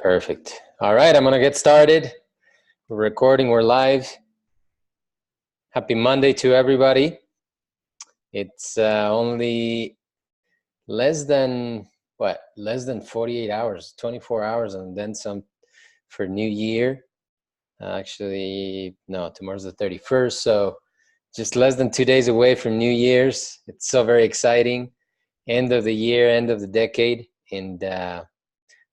Perfect. All right, I'm going to get started. We're recording, we're live. Happy Monday to everybody. It's only less than 48 hours, 24 hours, and then some for New Year. Actually, no, tomorrow's the 31st, so just less than 2 days away from New Year's. It's so very exciting. End of the year, end of the decade. And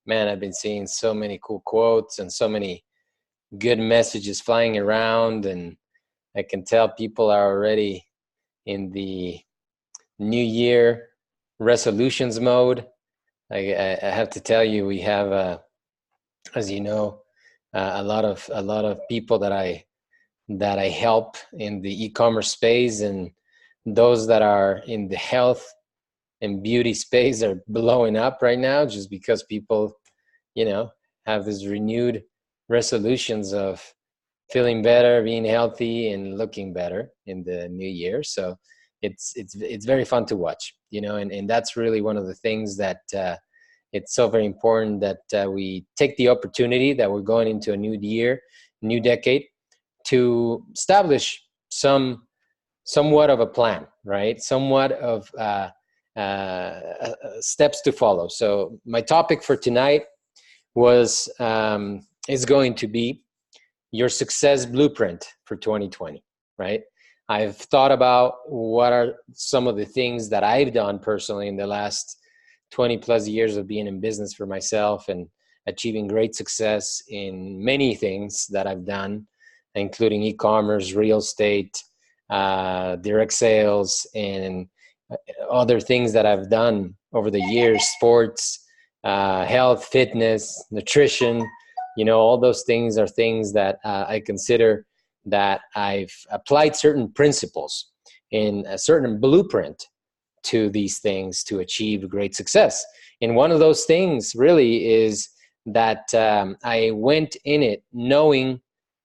man, I've been seeing so many cool quotes and so many good messages flying around, and I can tell people are already in the New Year resolutions mode. I have to tell you, we have, as you know, a lot of people that I help in the e-commerce space, and those that are in the health and beauty space are blowing up right now, just because people, have this renewed resolutions of feeling better, being healthy, and looking better in the new year. So it's very fun to watch, and that's really one of the things that it's so very important that we take the opportunity that we're going into a new year, new decade, to establish somewhat of a plan, right? Somewhat of steps to follow. So my topic for tonight is going to be your success blueprint for 2020, right? I've thought about what are some of the things that I've done personally in the last 20 plus years of being in business for myself and achieving great success in many things that I've done, including e-commerce, real estate, direct sales, and other things that I've done over the years, sports, health, fitness, nutrition. All those things are things that I consider that I've applied certain principles in a certain blueprint to these things to achieve great success. And one of those things really is that I went in it knowing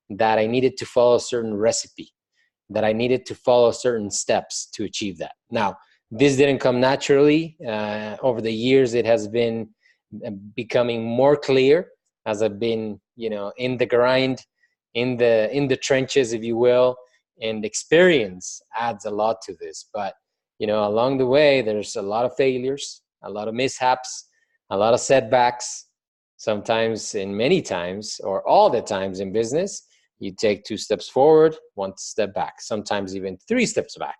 that I needed to follow a certain recipe, that I needed to follow certain steps to achieve that. Now, this didn't come naturally. Over the years, it has been becoming more clear as I've been, in the grind, in the trenches, if you will, and experience adds a lot to this. But, along the way, there's a lot of failures, a lot of mishaps, a lot of setbacks. Sometimes, and many times, or all the times in business, you take 2 steps forward, 1 step back, sometimes even 3 steps back.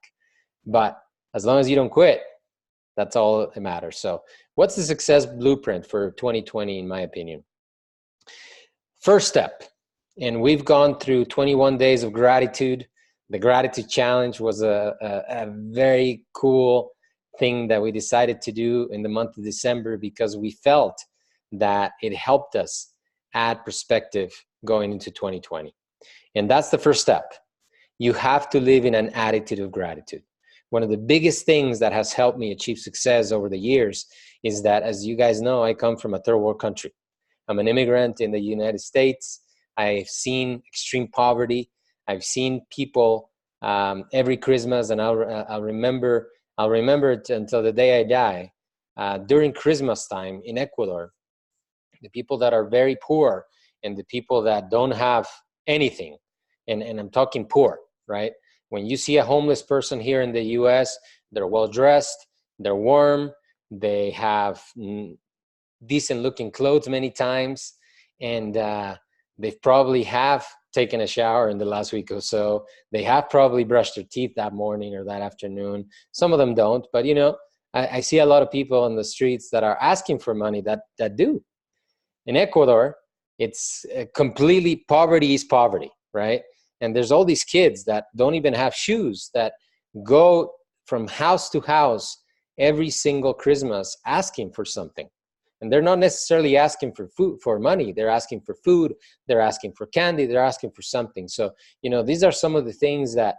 But as long as you don't quit, that's all that matters. So what's the success blueprint for 2020, in my opinion? First step, and we've gone through 21 days of gratitude. The gratitude challenge was a very cool thing that we decided to do in the month of December, because we felt that it helped us add perspective going into 2020. And that's the first step. You have to live in an attitude of gratitude. One of the biggest things that has helped me achieve success over the years is that, as you guys know, I come from a third world country. I'm an immigrant in the United States. I've seen extreme poverty. I've seen people every Christmas, and I'll remember it until the day I die. During Christmas time in Ecuador, the people that are very poor and the people that don't have anything, and I'm talking poor, right? When you see a homeless person here in the US, they're well dressed, they're warm, they have decent looking clothes many times, and they've probably have taken a shower in the last week or so. They have probably brushed their teeth that morning or that afternoon. Some of them don't, but I see a lot of people on the streets that are asking for money that do. In Ecuador, it's completely poverty is poverty, right? And there's all these kids that don't even have shoes, that go from house to house every single Christmas asking for something. And they're not necessarily asking for food, for money. They're asking for food. They're asking for candy. They're asking for something. So, these are some of the things that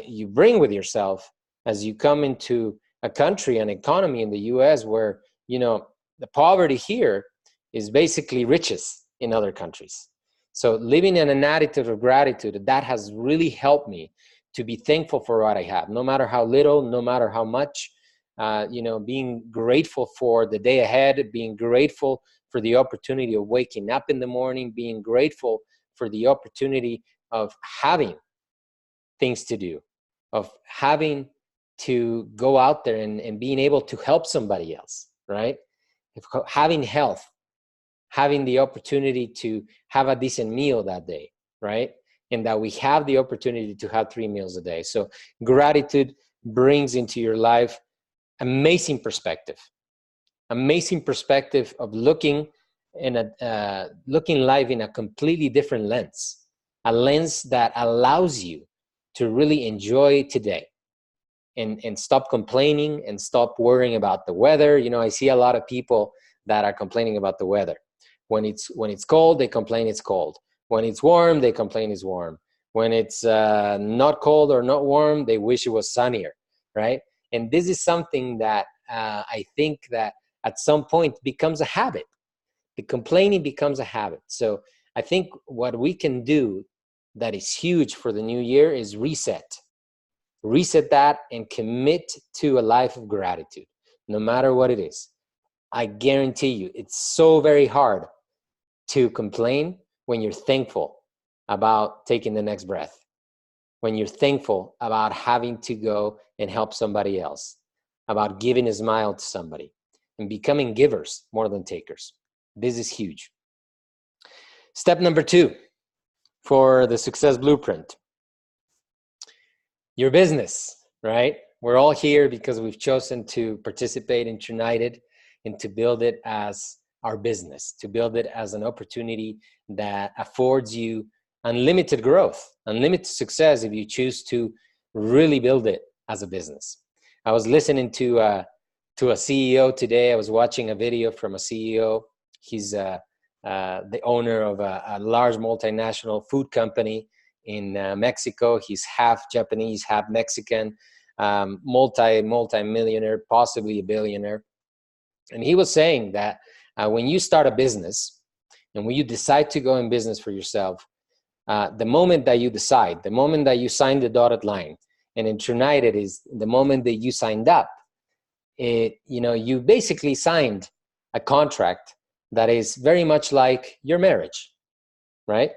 you bring with yourself as you come into a country, an economy in the US where, the poverty here is basically riches in other countries. So living in an attitude of gratitude, that has really helped me to be thankful for what I have, no matter how little, no matter how much. being grateful for the day ahead, being grateful for the opportunity of waking up in the morning, being grateful for the opportunity of having things to do, of having to go out there and being able to help somebody else, right? Having health, having the opportunity to have a decent meal that day, right? And that we have the opportunity to have 3 meals a day. So gratitude brings into your life amazing perspective of looking life in a completely different lens, a lens that allows you to really enjoy today and stop complaining and stop worrying about the weather. I see a lot of people that are complaining about the weather. When it's cold, they complain it's cold. When it's warm, they complain it's warm. When it's not cold or not warm, they wish it was sunnier, right? And this is something that I think that at some point becomes a habit. The complaining becomes a habit. So I think what we can do that is huge for the new year is reset that and commit to a life of gratitude, no matter what it is. I guarantee you, it's so very hard to complain when you're thankful about taking the next breath, when you're thankful about having to go and help somebody else, about giving a smile to somebody, and becoming givers more than takers. This is huge. Step number 2 for the success blueprint. Your business, right? We're all here because we've chosen to participate in Trunited and to build it as our business, to build it as an opportunity that affords you unlimited growth, unlimited success if you choose to really build it as a business. I was listening to a CEO today. I was watching a video from a CEO. He's the owner of a large multinational food company in Mexico. He's half Japanese, half Mexican, multi-millionaire, possibly a billionaire. And he was saying that when you start a business and when you decide to go in business for yourself, the moment that you decide, the moment that you sign the dotted line, and in Trunited is the moment that you signed up, you basically signed a contract that is very much like your marriage, right?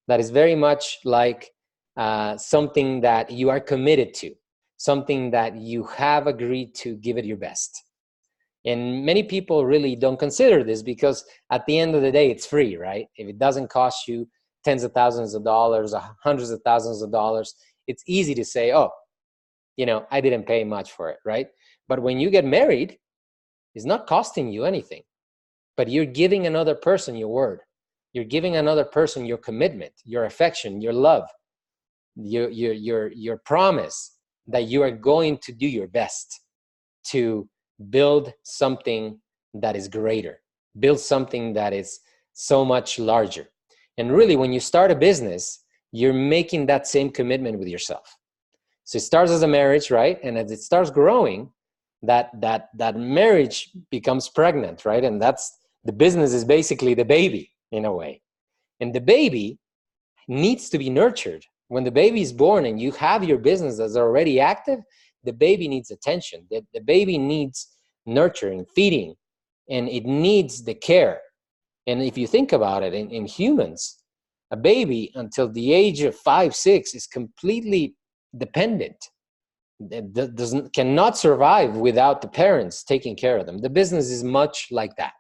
That is very much like something that you are committed to, something that you have agreed to give it your best. And many people really don't consider this because at the end of the day, it's free, right? If it doesn't cost you tens of thousands of dollars, or hundreds of thousands of dollars, it's easy to say, oh, I didn't pay much for it, right? But when you get married, it's not costing you anything, but you're giving another person your word. You're giving another person your commitment, your affection, your love, your promise that you are going to do your best to build something that is greater, build something that is so much larger. And really, when you start a business, you're making that same commitment with yourself. So it starts as a marriage, right? And as it starts growing, that marriage becomes pregnant, right? And the business is basically the baby in a way. And the baby needs to be nurtured. When the baby is born and you have your business that's already active, the baby needs attention. The baby needs nurturing, feeding, and it needs the care. And if you think about it, in humans, a baby until the age of 5, 6 is completely dependent. Cannot survive without the parents taking care of them. The business is much like that.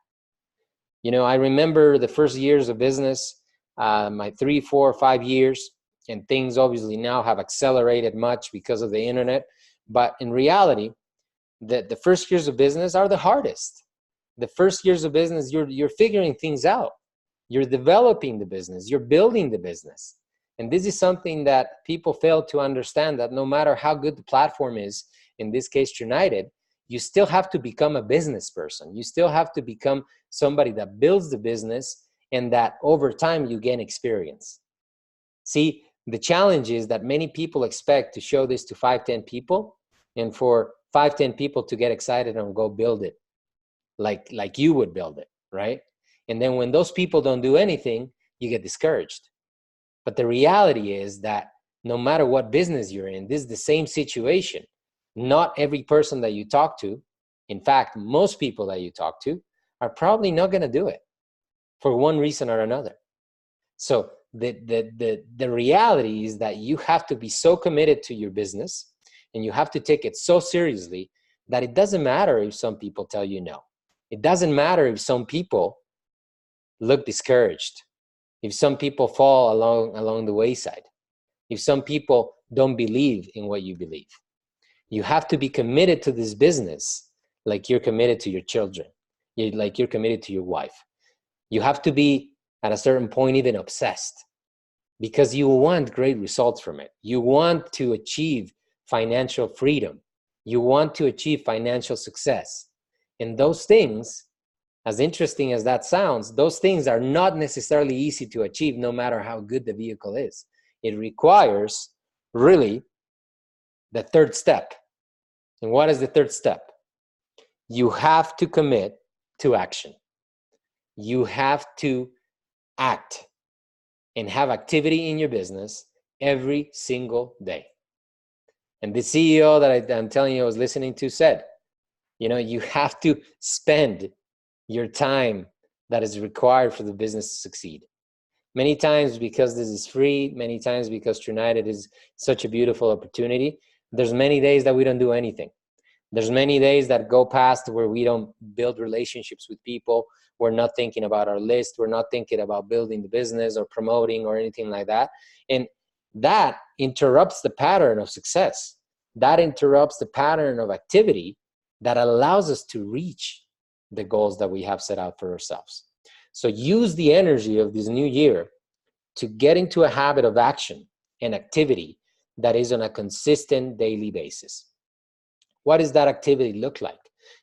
I remember the first years of business, my 3, 4, 5 years, and things obviously now have accelerated much because of the internet. But in reality, the first years of business are the hardest. The first years of business, you're figuring things out. You're developing the business. You're building the business. And this is something that people fail to understand, that no matter how good the platform is, in this case, Trunited, you still have to become a business person. You still have to become somebody that builds the business, and that over time you gain experience. See, the challenge is that many people expect to show this to 5, 10 people, and for 5, 10 people to get excited and go build it like you would build it, right? And then when those people don't do anything, you get discouraged. But the reality is that no matter what business you're in, this is the same situation. Not every person that you talk to In fact, most people that you talk to are probably not going to do it for one reason or another. So the reality is that you have to be so committed to your business and you have to take it so seriously that it doesn't matter if some people tell you no. It doesn't matter if some people look discouraged, if some people fall along the wayside, if some people don't believe in what you believe. You have to be committed to this business like you're committed to your children, like you're committed to your wife. You have to be, at a certain point, even obsessed, because you want great results from it. You want to achieve financial freedom. You want to achieve financial success. And those things, as interesting as that sounds, those things are not necessarily easy to achieve, no matter how good the vehicle is. It requires really the third step. And what is the third step? You have to commit to action. You have to act and have activity in your business every single day. And the CEO that I'm telling you I was listening to said, you have to spend your time that is required for the business to succeed. Many times because this is free, many times because TrueNited is such a beautiful opportunity, there's many days that we don't do anything. There's many days that go past where we don't build relationships with people. We're not thinking about our list. We're not thinking about building the business or promoting or anything like that. And that interrupts the pattern of success. That interrupts the pattern of activity that allows us to reach the goals that we have set out for ourselves. So use the energy of this new year to get into a habit of action and activity that is on a consistent daily basis. What does that activity look like?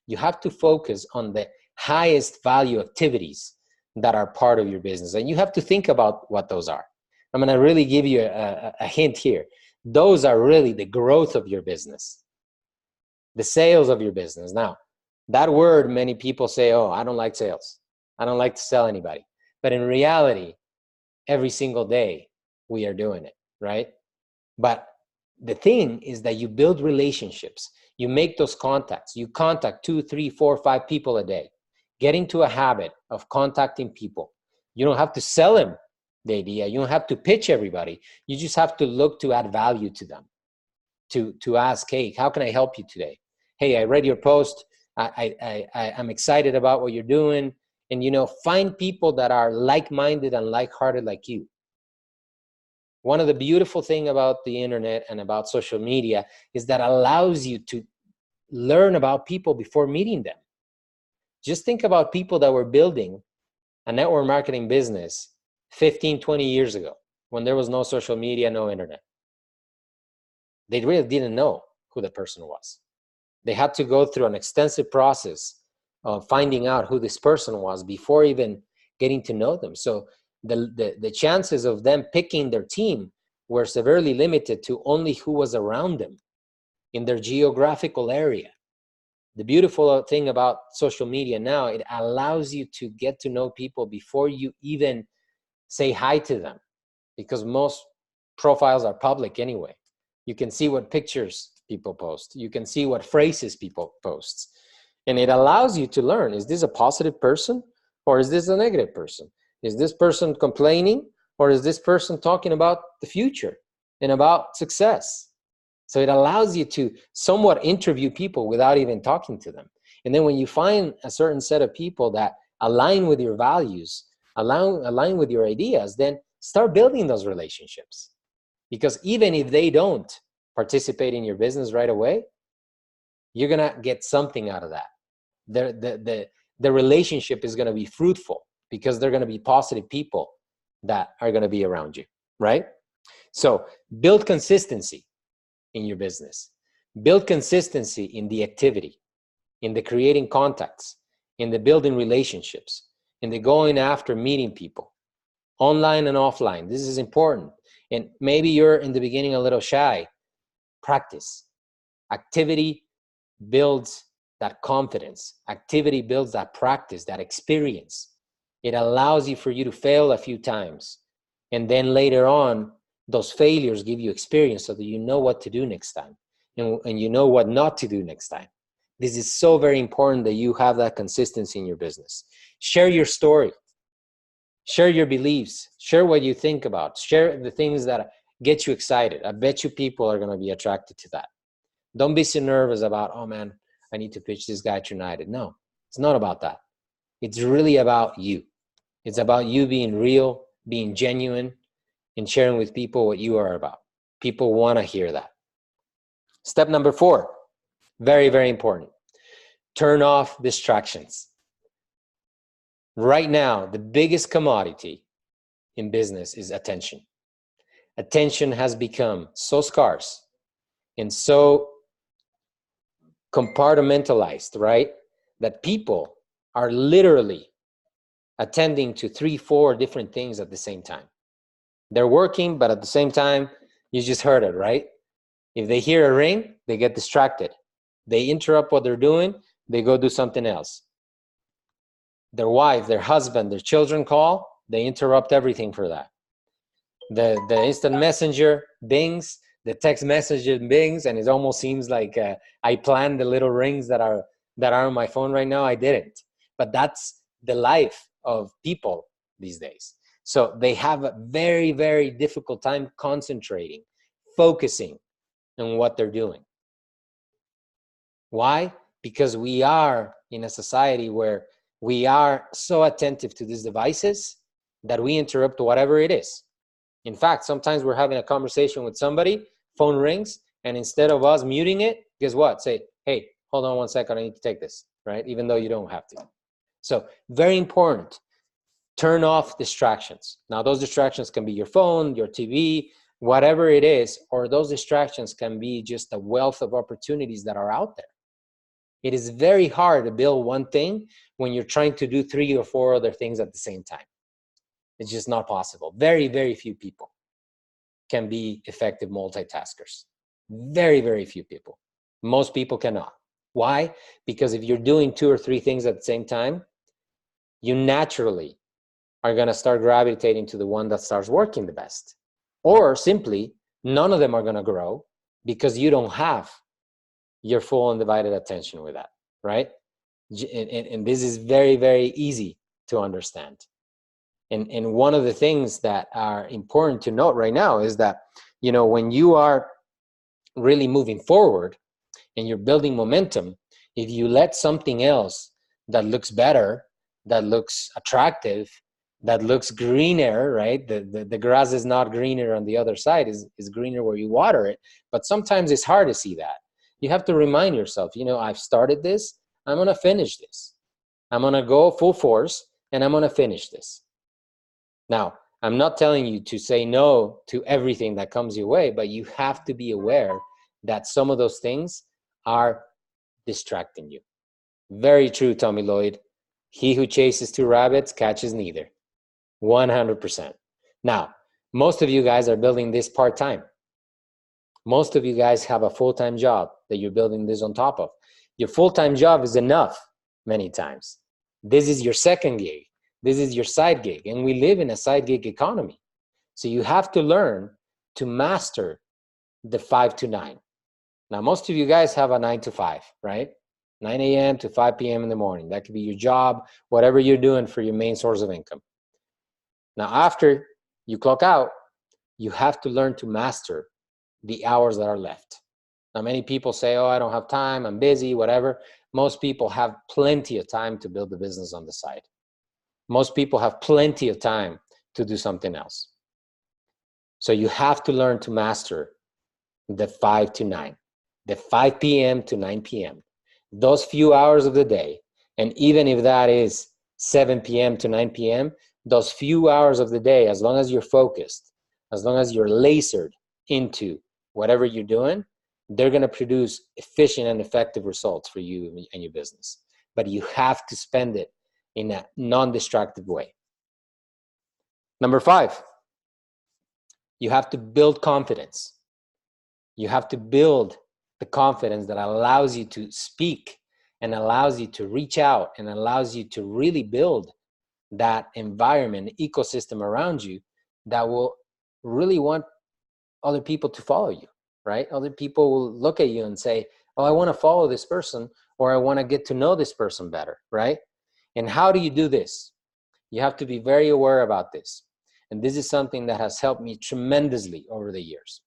You have to focus on the highest value activities that are part of your business. And you have to think about what those are. I'm going to really give you a hint here. Those are really the growth of your business, the sales of your business. Now, that word, many people say, oh, I don't like sales. I don't like to sell anybody. But in reality, every single day we are doing it, right? But the thing is that you build relationships. You make those contacts. You contact 2, 3, 4, 5 people a day. Get into a habit of contacting people. You don't have to sell them the idea. You don't have to pitch everybody. You just have to look to add value to them, to ask, hey, how can I help you today? Hey, I read your post. I'm excited about what you're doing. And, find people that are like-minded and like-hearted like you. One of the beautiful things about the internet and about social media is that allows you to learn about people before meeting them. Just think about people that were building a network marketing business 15, 20 years ago when there was no social media, no internet. They really didn't know who the person was. They had to go through an extensive process of finding out who this person was before even getting to know them. So the chances of them picking their team were severely limited to only who was around them in their geographical area. The beautiful thing about social media now, it allows you to get to know people before you even say hi to them, because most profiles are public anyway. You can see what pictures people post. You can see what phrases people post. And it allows you to learn, is this a positive person or is this a negative person? Is this person complaining or is this person talking about the future and about success? So it allows you to somewhat interview people without even talking to them. And then when you find a certain set of people that align with your values, align with your ideas, then start building those relationships. Because even if they don't participate in your business right away, you're going to get something out of that. The relationship is going to be fruitful because they're going to be positive people that are going to be around you, right? So build consistency in your business. Build consistency in the activity, in the creating contacts, in the building relationships, in the going after meeting people, online and offline. This is important. And maybe you're in the beginning a little shy. Practice. Activity builds that confidence. Activity builds that practice, that experience. It allows you for you to fail a few times. And then later on, those failures give you experience so that you know what to do next time and you know what not to do next time. This is so very important that you have that consistency in your business. Share your story. Share your beliefs. Share what you think about. Share the things that get you excited. I bet you people are going to be attracted to that. Don't be so nervous about, oh man, I need to pitch this guy to United. No, it's not about that. It's really about you. It's about you being real, being genuine, and sharing with people what you are about. People want to hear that. Step number 4, very, very important. Turn off distractions. Right now, the biggest commodity in business is attention. Attention has become so scarce and so compartmentalized, right? That people are literally attending to 3, 4 different things at the same time. They're working, but at the same time, you just heard it, right? If they hear a ring, they get distracted. They interrupt what they're doing, they go do something else. Their wife, their husband, their children call, they interrupt everything for that. The instant messenger bings, the text message bings, and it almost seems like I planned the little rings that are on my phone right now. I didn't. But that's the life of people these days. So they have a very, very difficult time concentrating, focusing on what they're doing. Why? Because we are in a society where we are so attentive to these devices that we interrupt whatever it is. In fact, sometimes we're having a conversation with somebody, phone rings, and instead of us muting it, guess what? Say, hey, hold on one second, I need to take this, right? Even though you don't have to. So very important, turn off distractions. Now, those distractions can be your phone, your TV, whatever it is, or those distractions can be just a wealth of opportunities that are out there. It is very hard to build one thing when you're trying to do 3 or 4 other things at the same time. It's just not possible. Very, very few people can be effective multitaskers. Very, very few people. Most people cannot. Why? Because if you're doing 2 or 3 things at the same time, you naturally are going to start gravitating to the one that starts working the best. Or simply, none of them are going to grow because you don't have your full undivided attention with that, right? And this is very, very easy to understand. And one of the things that are important to note right now is that, you know, when you are really moving forward and you're building momentum, if you let something else that looks better, that looks attractive, that looks greener, right? The grass is not greener on the other side, is greener where you water it. But sometimes it's hard to see that. You have to remind yourself, you know, I've started this, I'm going to finish this. I'm going to go full force and I'm going to finish this. Now, I'm not telling you to say no to everything that comes your way, but you have to be aware that some of those things are distracting you. Very true, Tommy Lloyd. He who chases 2 rabbits catches neither. 100%. Now, most of you guys are building this part-time. Most of you guys have a full-time job that you're building this on top of. Your full-time job is enough many times. This is your second gig. This is your side gig. And we live in a side gig economy. So you have to learn to master the 5 to 9. Now, most of you guys have a 9 to 5, right? 9 a.m. to 5 p.m. in the morning. That could be your job, whatever you're doing for your main source of income. Now, after you clock out, you have to learn to master the hours that are left. Now, many people say, oh, I don't have time, I'm busy, whatever. Most people have plenty of time to build a business on the side. Most people have plenty of time to do something else. So you have to learn to master the 5 to 9, the 5 p.m. to 9 p.m., those few hours of the day. And even if that is 7 p.m. to 9 p.m., those few hours of the day, as long as you're focused, as long as you're lasered into whatever you're doing, they're going to produce efficient and effective results for you and your business. But you have to spend it in a non-distractive way. Number 5, you have to build confidence. You have to build the confidence that allows you to speak and allows you to reach out and allows you to really build that environment, ecosystem around you that will really want other people to follow you, right? Other people will look at you and say, oh, I want to follow this person, or I want to get to know this person better, right? And how do you do this? You have to be very aware about this. And this is something that has helped me tremendously over the years.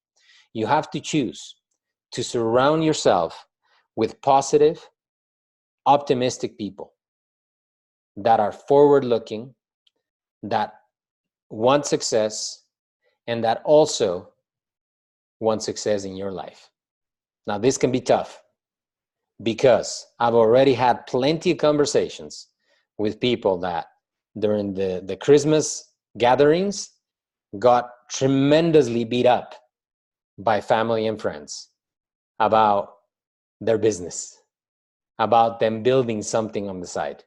You have to choose to surround yourself with positive, optimistic people that are forward-looking, that want success, and that also want success in your life. Now, this can be tough because I've already had plenty of conversations with people that during the Christmas gatherings got tremendously beat up by family and friends about their business, about them building something on the side,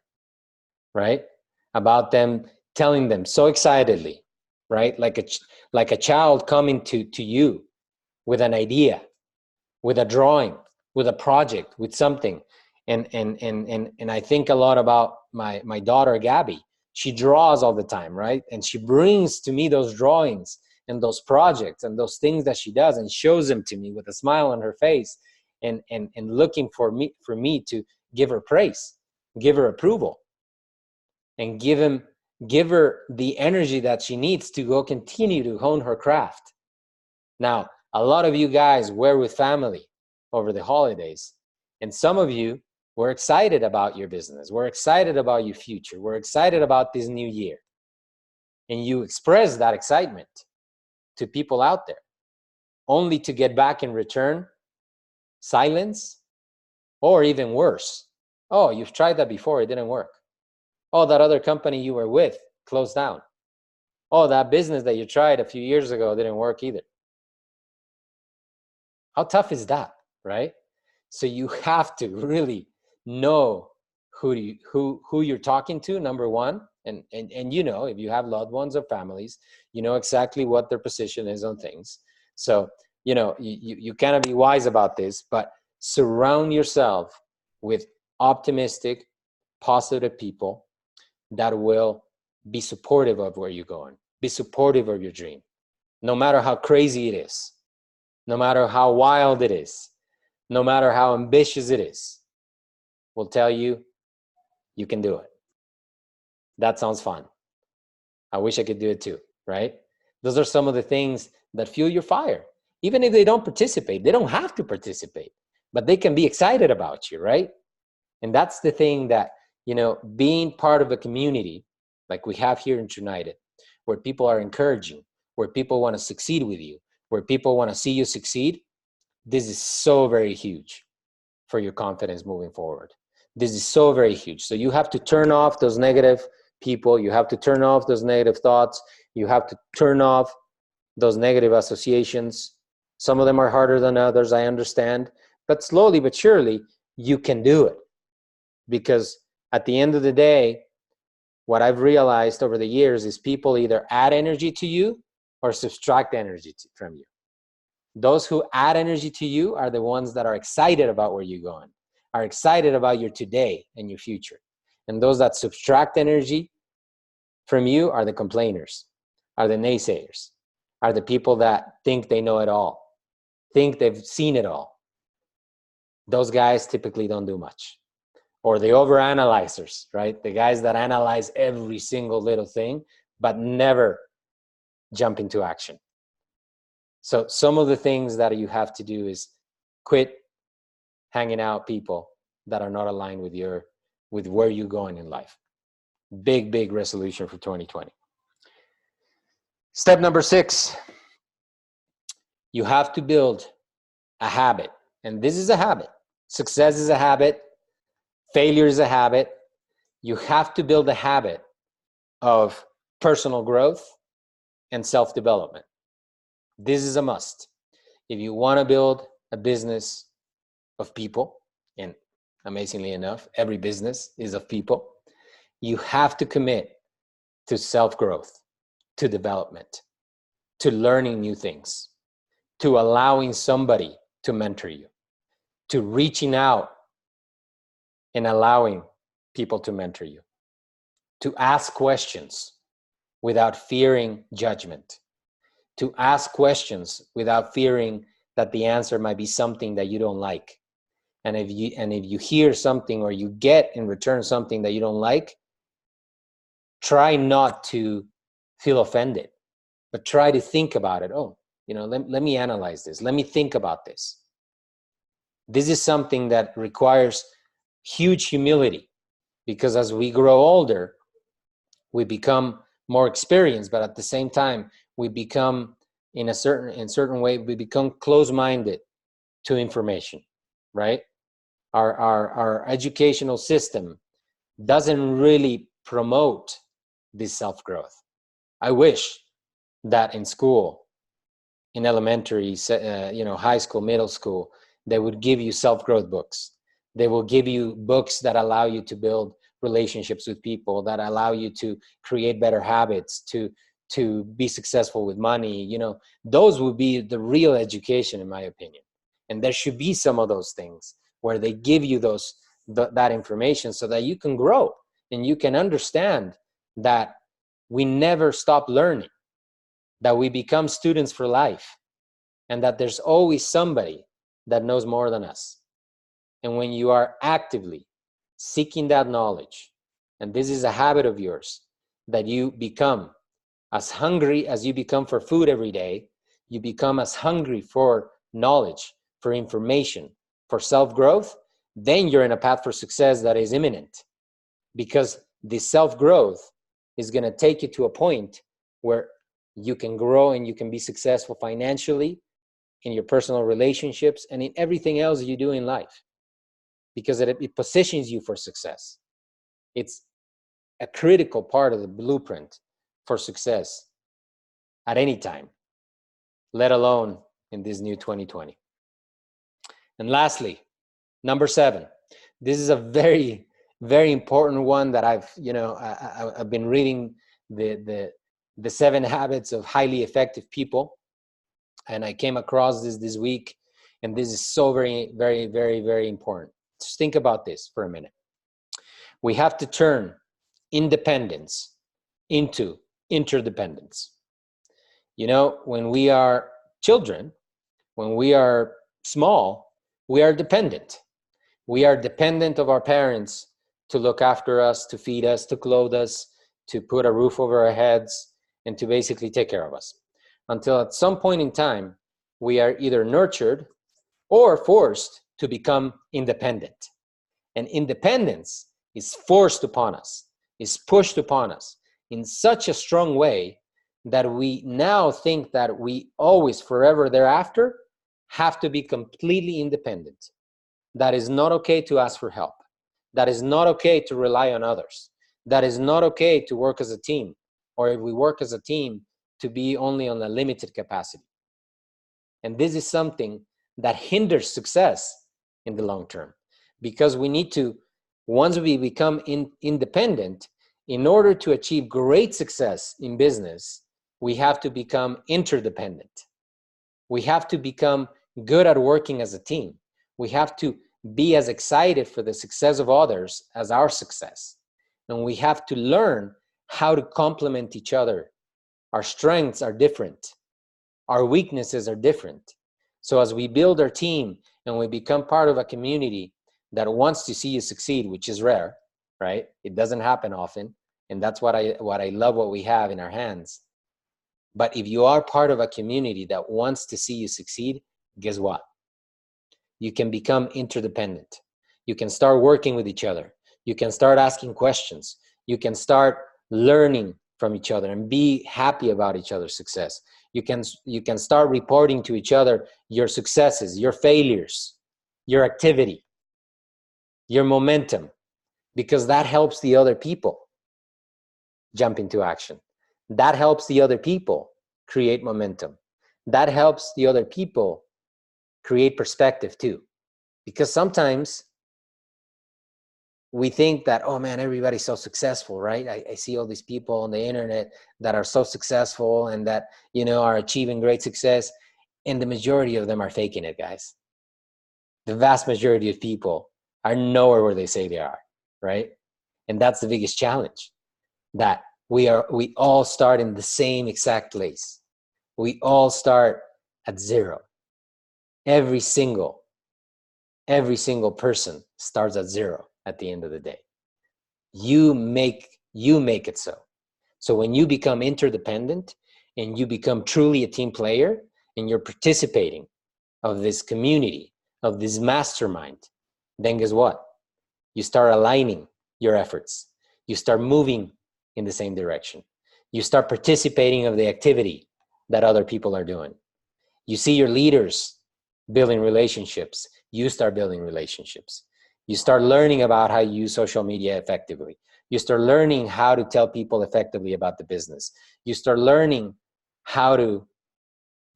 right? About them telling them so excitedly, right? Like a child coming to you with an idea, with a drawing, with a project, with something. And I think a lot about my daughter, Gabby. She draws all the time, right? And she brings to me those drawings and those projects and those things that she does and shows them to me with a smile on her face and looking for me to give her praise, give her approval, and give her the energy that she needs to go continue to hone her craft. Now, a lot of you guys were with family over the holidays, and some of you were excited about your business. We're excited about your future. We're excited about this new year. And you express that excitement to people out there, only to get back in return silence, or even worse. Oh, you've tried that before, it didn't work. Oh, that other company you were with closed down. Oh, that business that you tried a few years ago didn't work either. How tough is that, right? So you have to really know who you're talking to, number one. And you know, if you have loved ones or families, you know exactly what their position is on things. So, you know, you cannot be wise about this, but surround yourself with optimistic, positive people that will be supportive of where you're going, be supportive of your dream, no matter how crazy it is, no matter how wild it is, no matter how ambitious it is, will tell you, you can do it. That sounds fun. I wish I could do it too, right? Those are some of the things that fuel your fire. Even if they don't participate, they don't have to participate, but they can be excited about you, right? And that's the thing that, you know, being part of a community like we have here in United, where people are encouraging, where people want to succeed with you, where people want to see you succeed, this is so very huge for your confidence moving forward. This is so very huge. So you have to turn off those negative people. You have to turn off those negative thoughts. You have to turn off those negative associations. Some of them are harder than others, I understand. But slowly but surely, you can do it. Because at the end of the day, what I've realized over the years is people either add energy to you or subtract energy from you. Those who add energy to you are the ones that are excited about where you're going, are excited about your today and your future. And those that subtract energy from you are the complainers, are the naysayers, are the people that think they know it all, think they've seen it all. Those guys typically don't do much. Or the overanalyzers, right? The guys that analyze every single little thing, but never jump into action. So some of the things that you have to do is quit hanging out people that are not aligned with where you're going in life. Big resolution for 2020. Step number 6, you have to build a habit. And this is a habit. Success is a habit. Failure is a habit. You have to build a habit of personal growth and self-development. This is a must. If you want to build a business of people, and amazingly enough, every business is of people, you have to commit to self-growth, to development, to learning new things, to allowing somebody to mentor you, to reaching out and allowing people to mentor you, to ask questions without fearing judgment, to ask questions without fearing that the answer might be something that you don't like, And if you hear something or you get in return something that you don't like, try not to feel offended, but try to think about it. Oh, let me analyze this. Let me think about this. This is something that requires huge humility, because as we grow older, we become more experienced, but at the same time, we become in certain way, we become close-minded to information, right? Our educational system doesn't really promote this self-growth. I wish that in school, in elementary, high school, middle school, they would give you self-growth books. They will give you books that allow you to build relationships with people, that allow you to create better habits, to be successful with money. Those would be the real education, in my opinion. And there should be some of those things where they give you that information so that you can grow and you can understand that we never stop learning, that we become students for life, and that there's always somebody that knows more than us. And when you are actively seeking that knowledge, and this is a habit of yours, that you become as hungry as you become for food every day, you become as hungry for knowledge, for information, for self-growth, then you're in a path for success that is imminent. Because the self-growth is going to take you to a point where you can grow and you can be successful financially, in your personal relationships, and in everything else you do in life. Because it positions you for success. It's a critical part of the blueprint for success at any time, let alone in this new 2020. And lastly, number 7. This is a very, very important one that I've been reading the 7 habits of highly effective people. And I came across this week, and this is so very, very, very, very important. Just think about this for a minute. We have to turn independence into interdependence. When we are children, when we are small, we are dependent. We are dependent of our parents to look after us, to feed us, to clothe us, to put a roof over our heads, and to basically take care of us. Until at some point in time, we are either nurtured or forced to become independent. And independence is forced upon us, is pushed upon us in such a strong way that we now think that we always, forever thereafter, have to be completely independent. That is not okay to ask for help. That is not okay to rely on others. That is not okay to work as a team, or if we work as a team, to be only on a limited capacity. And this is something that hinders success in the long term, because we need to, once we become independent, in order to achieve great success in business, we have to become interdependent. We have to become good at working as a team. We have to be as excited for the success of others as our success. And we have to learn how to complement each other. Our strengths are different. Our weaknesses are different. So as we build our team and we become part of a community that wants to see you succeed, which is rare, right? It doesn't happen often. And that's what I love what we have in our hands. But if you are part of a community that wants to see you succeed, guess what? You can become interdependent. You can start working with each other. You can start asking questions. You can start learning from each other and be happy about each other's success. You can start reporting to each other your successes, your failures, your activity, your momentum, because that helps the other people jump into action. That helps the other people create momentum. That helps the other people create perspective too. Because sometimes we think that, oh man, everybody's so successful, right? I see all these people on the internet that are so successful and that, are achieving great success. And the majority of them are faking it, guys. The vast majority of people are nowhere where they say they are, right? And that's the biggest challenge, that we all start in the same exact place. We all start at zero. Every single every single person starts at zero at the end of the day. You make it so. So when you become interdependent and you become truly a team player and you're participating of this community, of this mastermind, then guess what? You start aligning your efforts. You start moving in the same direction. You start participating of the activity that other people are doing. You see your leaders building relationships. You start building relationships. You start learning about how you use social media effectively. You start learning how to tell people effectively about the business. You start learning how to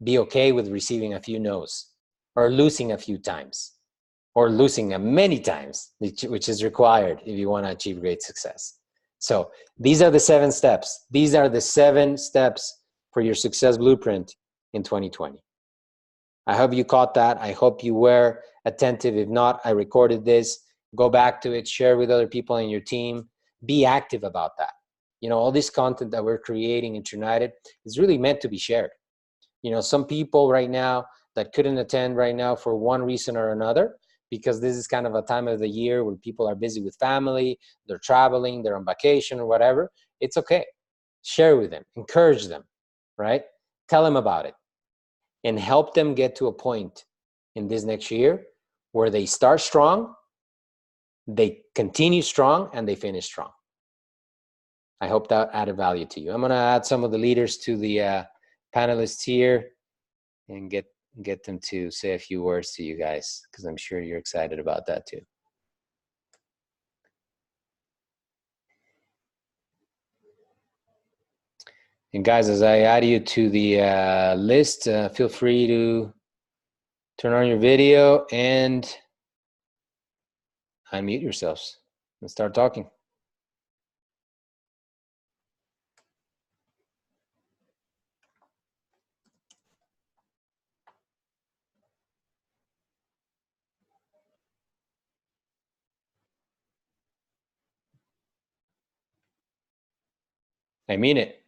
be okay with receiving a few no's or losing a few times or losing many times, which is required if you want to achieve great success. So these are the 7 steps. These are the 7 steps for your success blueprint in 2020. I hope you caught that. I hope you were attentive. If not, I recorded this. Go back to it, share with other people in your team. Be active about that. You know, all this content that we're creating in United is really meant to be shared. You know, some people right now that couldn't attend right now for one reason or another, because this is kind of a time of the year where people are busy with family, they're traveling, they're on vacation or whatever. It's okay. Share with them, encourage them, right? Tell them about it and help them get to a point in this next year where they start strong, they continue strong, and they finish strong. I hope that added value to you. I'm going to add some of the leaders to the panelists here and get them to say a few words to you guys, because I'm sure you're excited about that too. And guys, as I add you to the list, feel free to turn on your video and unmute yourselves and start talking. I mean it.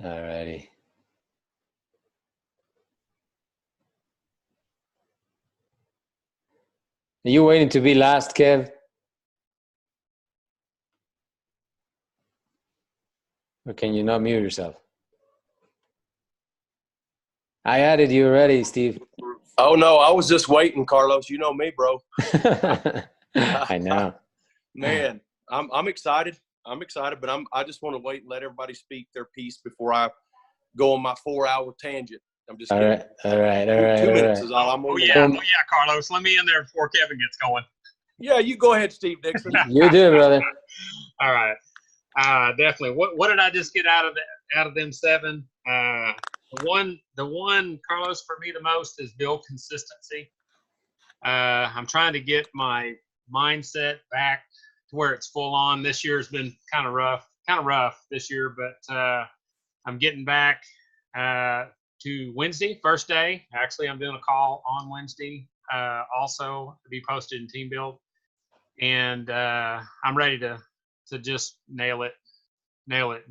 All righty. Are you waiting to be last, Kev? Or can you not mute yourself? I added you already, Steve. Oh, no, I was just waiting, Carlos. You know me, bro. I know. Man, I'm excited. I'm excited, but I just want to wait and let everybody speak their piece before I go on my 4-hour tangent. I'm just kidding. All right. 2 minutes is all I'm on. Oh yeah, Carlos. Let me in there before Kevin gets going. Yeah, you go ahead, Steve Dixon. You do, brother. All right. Definitely. What did I just get out of them 7? The one, Carlos, for me the most is build consistency. I'm trying to get my mindset back to where it's full on. This year's been kind of rough this year, but I'm getting back to Wednesday, first day. Actually, I'm doing a call on Wednesday, also to be posted in Team Build, and I'm ready to just nail it,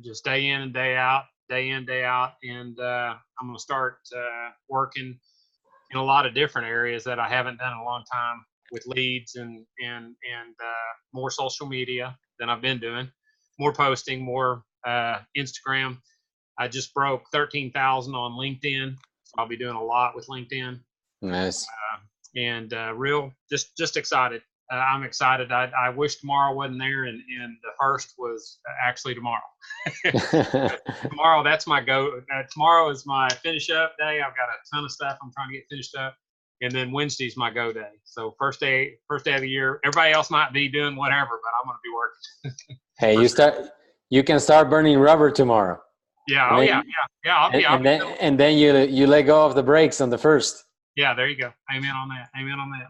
just day in and day out, and I'm going to start working in a lot of different areas that I haven't done in a long time, with leads and more social media than I've been doing, more posting, more Instagram. I just broke 13,000 on LinkedIn, so I'll be doing a lot with LinkedIn. Nice. And just excited. I'm excited. I wish tomorrow wasn't there, and the first was actually tomorrow. Tomorrow, that's my go. Tomorrow is my finish up day. I've got a ton of stuff I'm trying to get finished up, and then Wednesday's my go day. So first day of the year. Everybody else might be doing whatever, but I'm going to be working. Hey, you can start burning rubber tomorrow. Yeah. And then you let go of the brakes on the first. Yeah, there you go. Amen on that.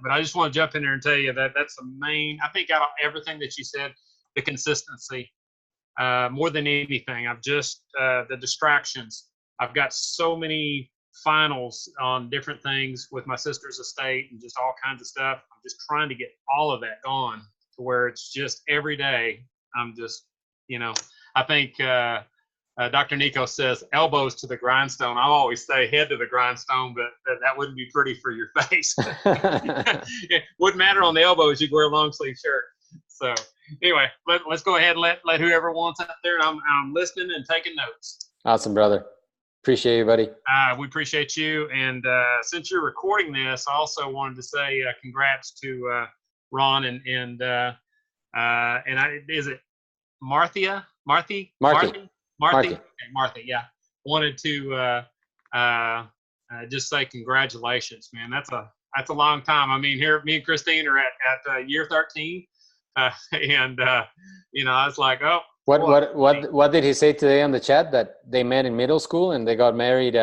But I just want to jump in there and tell you that that's the main, I think out of everything that you said, the consistency, more than anything. I've just, the distractions. I've got so many finals on different things with my sister's estate and just all kinds of stuff. I'm just trying to get all of that gone to where it's just every day I'm just, you know, I think Dr. Nico says elbows to the grindstone. I always say head to the grindstone, but that wouldn't be pretty for your face. It wouldn't matter on the elbows. You could wear a long sleeve shirt. So anyway, let's go ahead and let whoever wants out there. I'm listening and taking notes. Awesome, brother. Appreciate you, buddy. We appreciate you. And since you're recording this, I also wanted to say congrats to Ron and is it Marthia? Marthy? Marthy. Okay, Marthy, yeah. Wanted to just say congratulations, man. That's a long time. I mean, here me and Christine are at year 13, and you know, I was like, oh. What did he say today on the chat, that they met in middle school and they got married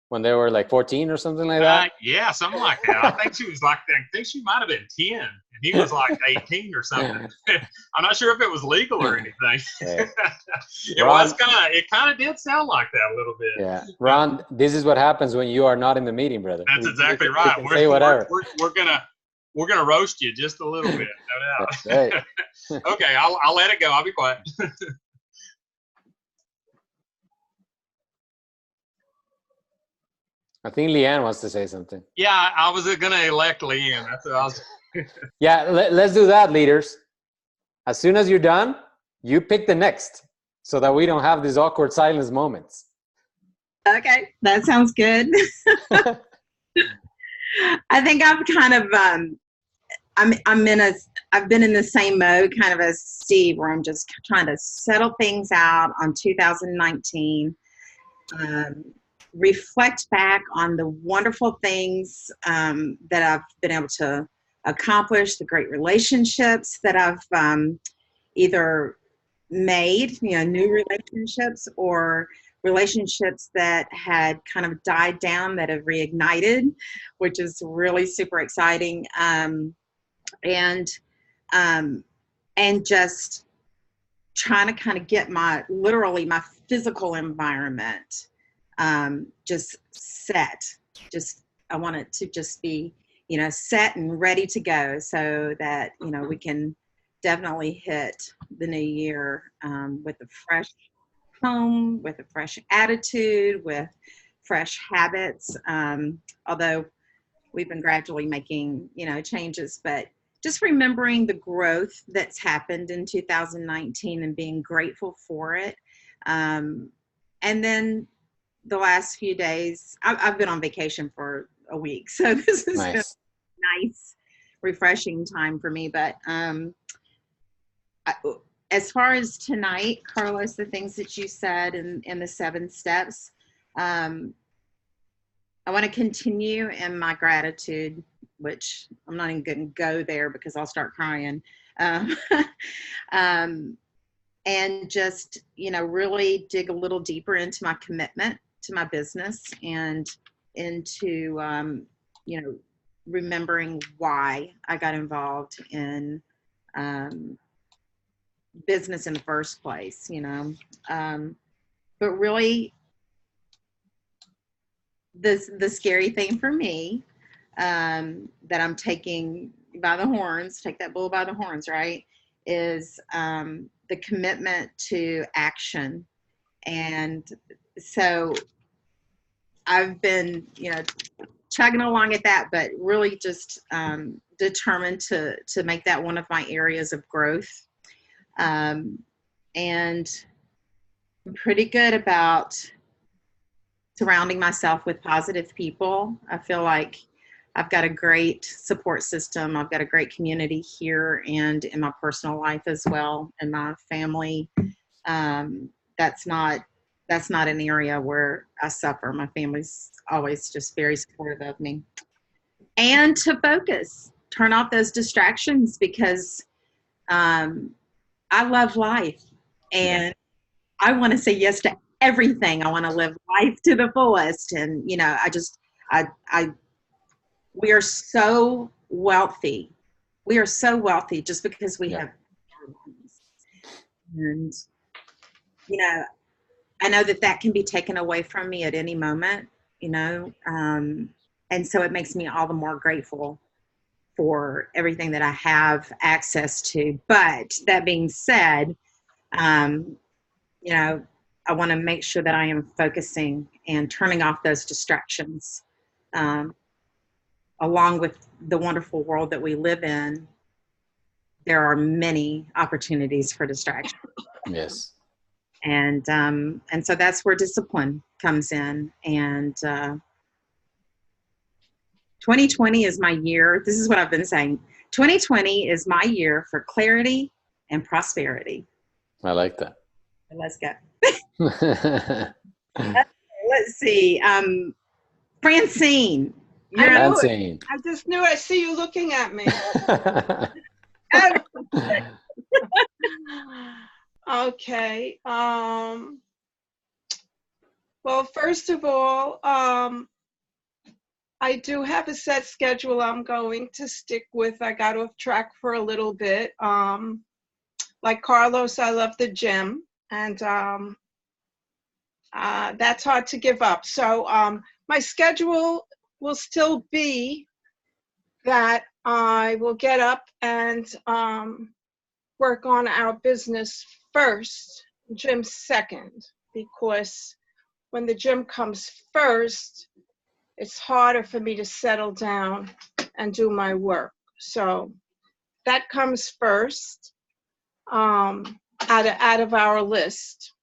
when they were like 14 or something like that? Yeah, something like that. I think she was like, I think she might have been 10 and he was like 18 or something. I'm not sure if it was legal or anything. Yeah. It kind of did sound like that a little bit. Yeah, Ron, this is what happens when you are not in the meeting, brother. That's exactly right. We say whatever. We're gonna roast you just a little bit, no doubt. That's right. Okay, I'll let it go. I'll be quiet. I think Leanne wants to say something. Yeah, I was gonna elect Leanne. That's what I was. Yeah, let's do that, leaders. As soon as you're done, you pick the next, so that we don't have these awkward silence moments. Okay, that sounds good. I think I've kind of I've been in the same mode kind of as Steve, where I'm just trying to settle things out on 2019, reflect back on the wonderful things that I've been able to accomplish, the great relationships that I've either made, you know, new relationships, or relationships that had kind of died down that have reignited, which is really super exciting. And just trying to kind of get my physical environment just set. I want it to just be, you know, set and ready to go, so that, you know, we can definitely hit the new year with a fresh home, with a fresh attitude, with fresh habits. Although we've been gradually making, you know, changes, but just remembering the growth that's happened in 2019 and being grateful for it. And then the last few days, I've been on vacation for a week, so this has been a nice, refreshing time for me. But as far as tonight, Carlos, the things that you said in the 7 steps, I want to continue in my gratitude, which I'm not even going to go there because I'll start crying. And just, you know, really dig a little deeper into my commitment to my business and into, you know, remembering why I got involved in business in the first place, you know. But really, the scary thing for me, that I'm taking by the horns, take that bull by the horns, right, is the commitment to action. And so I've been, you know, chugging along at that, but really just determined to make that one of my areas of growth. And I'm pretty good about surrounding myself with positive people. I feel like I've got a great support system. I've got a great community here and in my personal life as well, and my family. That's not an area where I suffer. My family's always just very supportive of me. And to focus, turn off those distractions, because I love life and I want to say yes to everything. I want to live life to the fullest. And, you know, we are so wealthy. We are so wealthy just because we have. And, you know, I know that can be taken away from me at any moment, you know, and so it makes me all the more grateful for everything that I have access to. But that being said, you know, I want to make sure that I am focusing and turning off those distractions. Along with the wonderful world that we live in, there are many opportunities for distraction. Yes. And so that's where discipline comes in. And 2020 is my year. This is what I've been saying. 2020 is my year for clarity and prosperity. I like that. Let's go. Let's see. Francine. I knew it. Francine. I just knew I see you looking at me. Okay. Well, first of all, I do have a set schedule I'm going to stick with. I got off track for a little bit. Like Carlos, I love the gym, and that's hard to give up. So my schedule will still be that I will get up and work on our business first, gym second, because when the gym comes first, it's harder for me to settle down and do my work. So that comes first out of our list.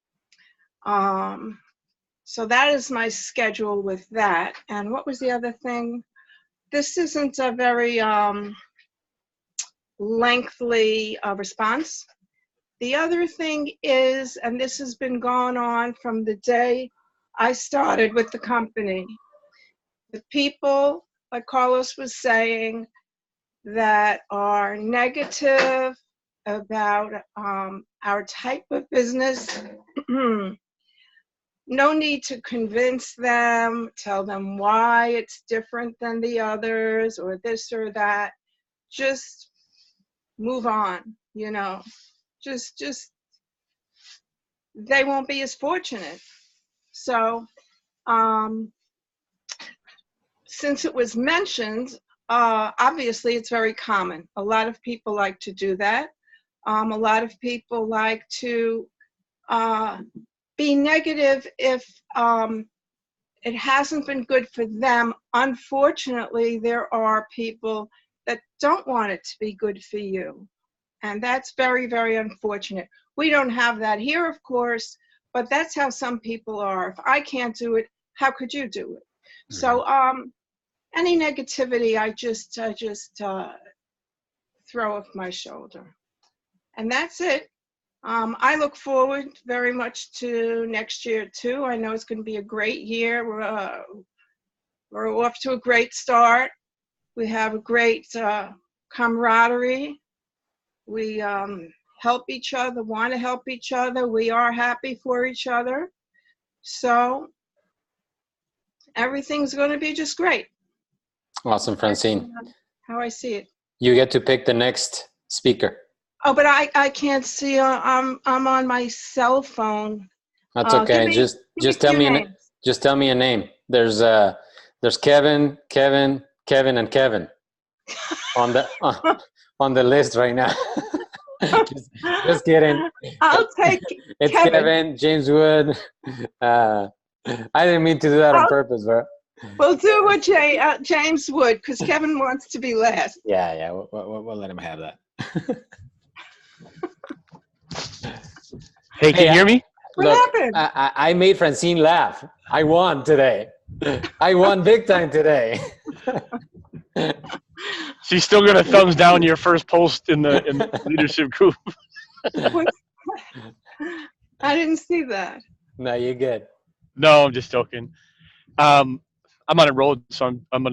So that is my schedule with that. And what was the other thing? This isn't a very lengthy response. The other thing is, and this has been going on from the day I started with the company, the people, like Carlos was saying, that are negative about our type of business, no need to convince them, tell them why it's different than the others or this or that. Just move on, you know. Just they won't be as fortunate. So since it was mentioned, obviously it's very common. A lot of people like to do that. A lot of people like to be negative if it hasn't been good for them. Unfortunately, there are people that don't want it to be good for you. And that's very, very unfortunate. We don't have that here, of course, but that's how some people are. If I can't do it, how could you do it? Mm-hmm. So any negativity, I just throw off my shoulder. And that's it. I look forward very much to next year too. I know it's going to be a great year. We're off to a great start. We have a great camaraderie. We help each other, want to help each other. We are happy for each other. So everything's going to be just great. Awesome, Francine. How I see it. You get to pick the next speaker. Oh, but I can't see. I'm on my cell phone. That's okay. Just tell me a name. There's Kevin, and Kevin on the list right now. just kidding. I'll take. It's Kevin, James Wood. I didn't mean to do that on purpose, bro. We'll do what James Wood, because Kevin wants to be last. Yeah. We'll let him have that. Hey, can you hear me? What happened? I made Francine laugh. I won today. I won big time today. She's still gonna thumbs down your first post in the leadership group. I didn't see that. No, you're good. No, I'm just joking. I'm on a road, so I'm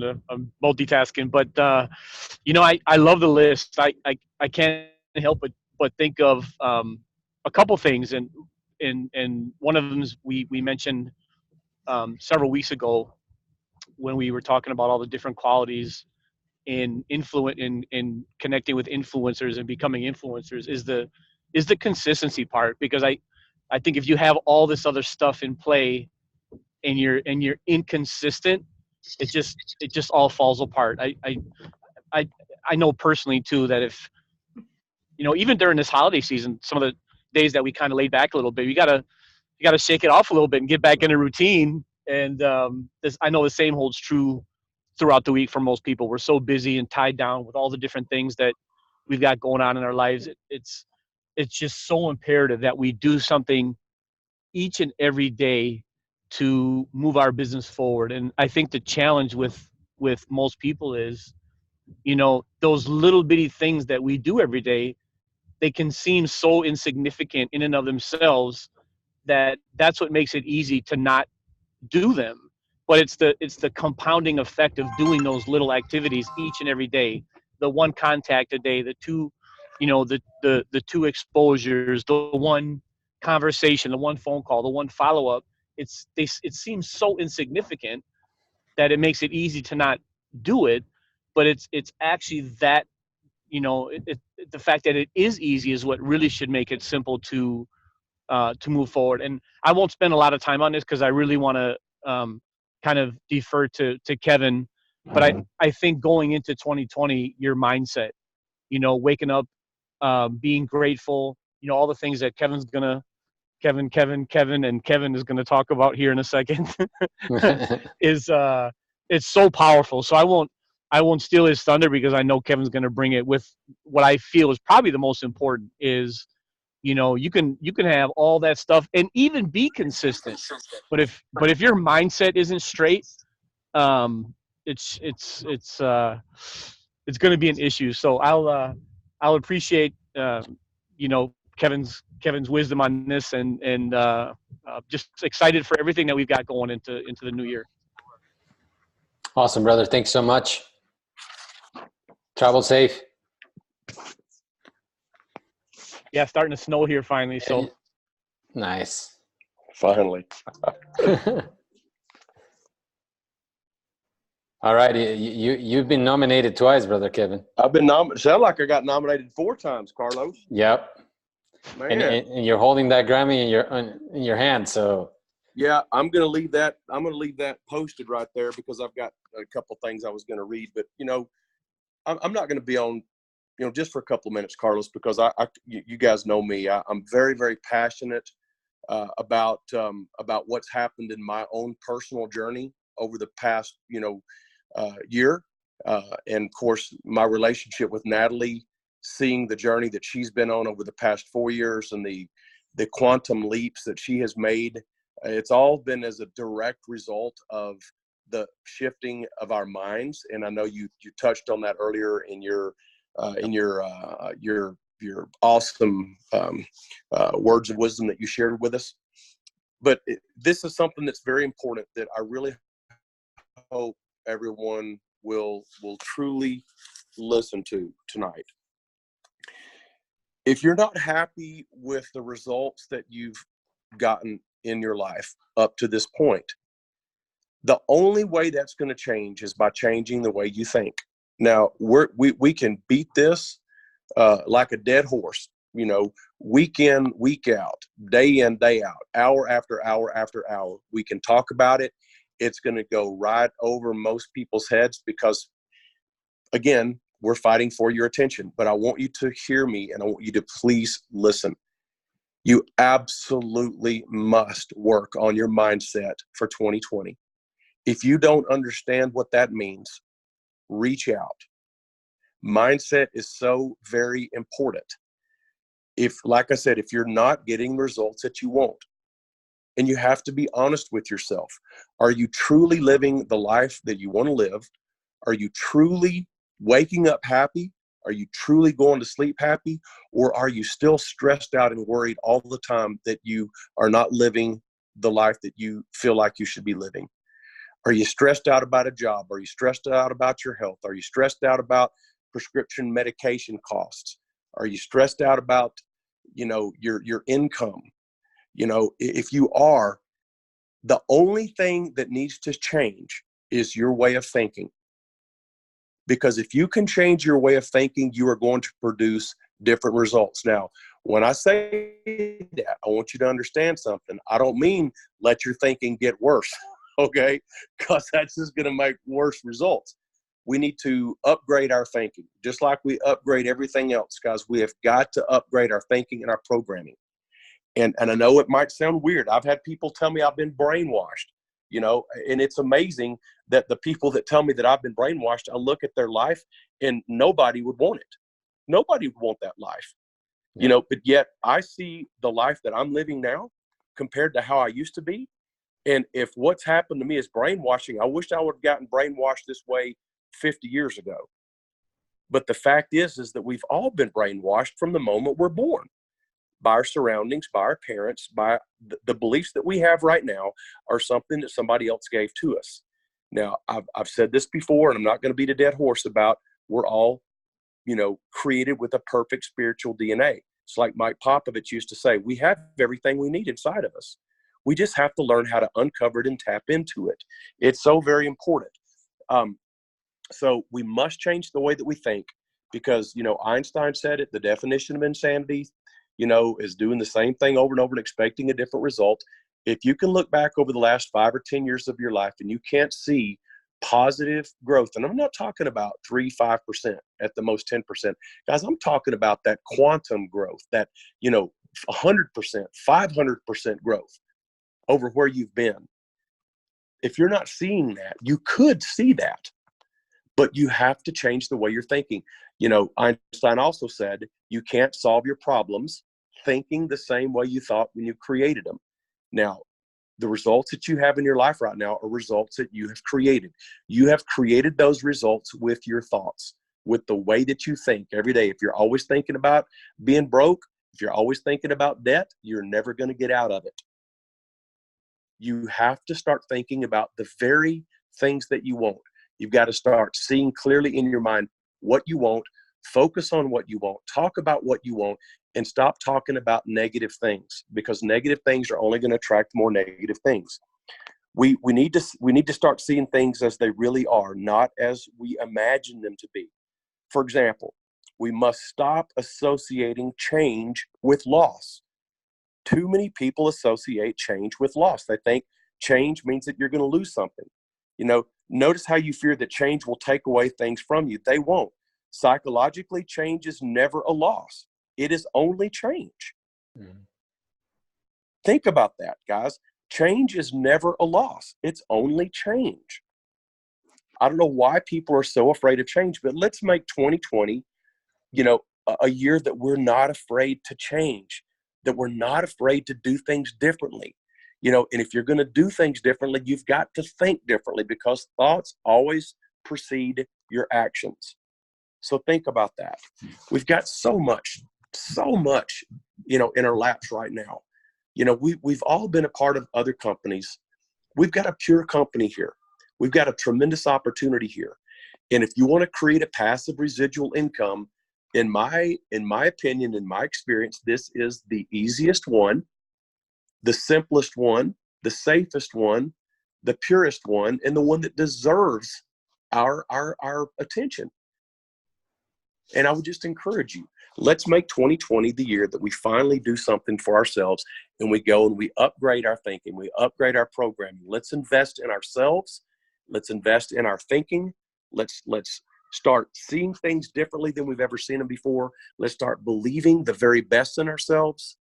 multitasking. But I love the list. I can't help but think of a couple things, and one of them is we mentioned several weeks ago when we were talking about all the different qualities in connecting with influencers and becoming influencers is the consistency part, because I think if you have all this other stuff in play and you're inconsistent, it just all falls apart. I I know personally too that if, even during this holiday season, some of the days that we kind of laid back a little bit, you gotta shake it off a little bit and get back in a routine. And I know the same holds true throughout the week for most people. We're so busy and tied down with all the different things that we've got going on in our lives. It's just so imperative that we do something each and every day to move our business forward. And I think the challenge with most people is, those little bitty things that we do every day, they can seem so insignificant in and of themselves that's what makes it easy to not do them. But it's the compounding effect of doing those little activities each and every day. The one contact a day, the two, the two exposures, the one conversation, the one phone call, the one follow-up. It seems so insignificant that it makes it easy to not do it. But it's actually that, the fact that it is easy is what really should make it simple to move forward. And I won't spend a lot of time on this because I really want to kind of defer to Kevin. But I think going into 2020, your mindset, waking up, being grateful, all the things that Kevin is going to talk about here in a second is it's so powerful. So I won't steal his thunder because I know Kevin's going to bring it with what I feel is probably the most important is, you can have all that stuff and even be consistent, but if your mindset isn't straight, it's going to be an issue. So I'll appreciate Kevin's wisdom on this, and just excited for everything that we've got going into the new year. Awesome, brother. Thanks so much. Travel safe. Yeah, starting to snow here finally. So nice. Finally. All right, you've been nominated twice, brother Kevin. I've been nominated. Sound like I got nominated 4 times, Carlos. Yep. Man. And you're holding that Grammy in your hand, so. Yeah, I'm gonna leave that posted right there because I've got a couple things I was gonna read, but I'm not gonna be on, just for a couple of minutes, Carlos, because you guys know me. I'm very, very passionate about what's happened in my own personal journey over the past, year. And of course, my relationship with Natalie, seeing the journey that she's been on over the past 4 years and the quantum leaps that she has made, it's all been as a direct result of the shifting of our minds. And I know you touched on that earlier in your awesome words of wisdom that you shared with us. But this is something that's very important that I really hope everyone will truly listen to tonight. If you're not happy with the results that you've gotten in your life up to this point, the only way that's going to change is by changing the way you think. Now, we can beat this like a dead horse, week in, week out, day in, day out, hour after hour after hour. We can talk about it. It's going to go right over most people's heads because, again, we're fighting for your attention. But I want you to hear me, and I want you to please listen. You absolutely must work on your mindset for 2020. If you don't understand what that means, reach out. Mindset is so very important. Like I said, if you're not getting the results that you want, and you have to be honest with yourself, are you truly living the life that you want to live? Are you truly waking up happy? Are you truly going to sleep happy? Or are you still stressed out and worried all the time that you are not living the life that you feel like you should be living? Are you stressed out about a job? Are you stressed out about your health? Are you stressed out about prescription medication costs? Are you stressed out about, your income? If you are, the only thing that needs to change is your way of thinking. Because if you can change your way of thinking, you are going to produce different results. Now, when I say that, I want you to understand something. I don't mean let your thinking get worse, okay? Because that's just going to make worse results. we need to upgrade our thinking, just like we upgrade everything else, guys. We have got to upgrade our thinking and our programming. And I know it might sound weird. I've had people tell me I've been brainwashed, you know, and it's amazing that the people that tell me that I've been brainwashed, I look at their life and nobody would want it. Nobody would want that life, you know, but yet I see the life that I'm living now compared to how I used to be. And if what's happened to me is brainwashing, I wish I would have gotten brainwashed this way 50 years ago. But the fact is that we've all been brainwashed from the moment we're born, by our surroundings, by our parents, by the beliefs that we have right now are something that somebody else gave to us. Now, I've said this before, and I'm not going to beat a dead horse about we're all, you know, created with a perfect spiritual DNA. It's like Mike Popovich used to say, we have everything we need inside of us. We just have to learn how to uncover it and tap into it. It's so very important. So we must change the way that we think because, you know, Einstein said it, the definition of insanity, you know, is doing the same thing over and over and expecting a different result. If you can look back over the last 5 or 10 years of your life and you can't see positive growth, and I'm not talking about 3-5%, at the most 10%. Guys, I'm talking about that quantum growth, that, you know, 100%, 500% growth over where you've been. If you're not seeing that, you could see that, but you have to change the way you're thinking. You know, Einstein also said, you can't solve your problems thinking the same way you thought when you created them. Now, the results that you have in your life right now are results that you have created. You have created those results with your thoughts, with the way that you think every day. If you're always thinking about being broke, if you're always thinking about debt, you're never going to get out of it. You have to start thinking about the very things that you want. You've got to start seeing clearly in your mind what you want, focus on what you want, talk about what you want, and stop talking about negative things, because negative things are only going to attract more negative things. We need to start seeing things as they really are, not as we imagine them to be. For example, we must stop associating change with loss. Too many people associate change with loss. They think change means that you're going to lose something. You know, notice how you fear that change will take away things from you. They won't. Psychologically, change is never a loss. It is only change. Mm-hmm. Think about that, guys. Change is never a loss. It's only change. I don't know why people are so afraid of change, but let's make 2020, you know, a year that we're not afraid to change, that we're not afraid to do things differently. You know, and if you're going to do things differently, you've got to think differently, because thoughts always precede your actions. So think about that. We've got so much, you know, in our laps right now. You know, we've all been a part of other companies. We've got a pure company here. We've got a tremendous opportunity here. And if you want to create a passive residual income, in my opinion, in my experience, this is the easiest one, the simplest one, the safest one, the purest one, and the one that deserves our attention. And I would just encourage you, let's make 2020 the year that we finally do something for ourselves, and we go and we upgrade our thinking, we upgrade our programming. Let's invest in ourselves. Let's invest in our thinking. Let's start seeing things differently than we've ever seen them before. Let's start believing the very best in ourselves,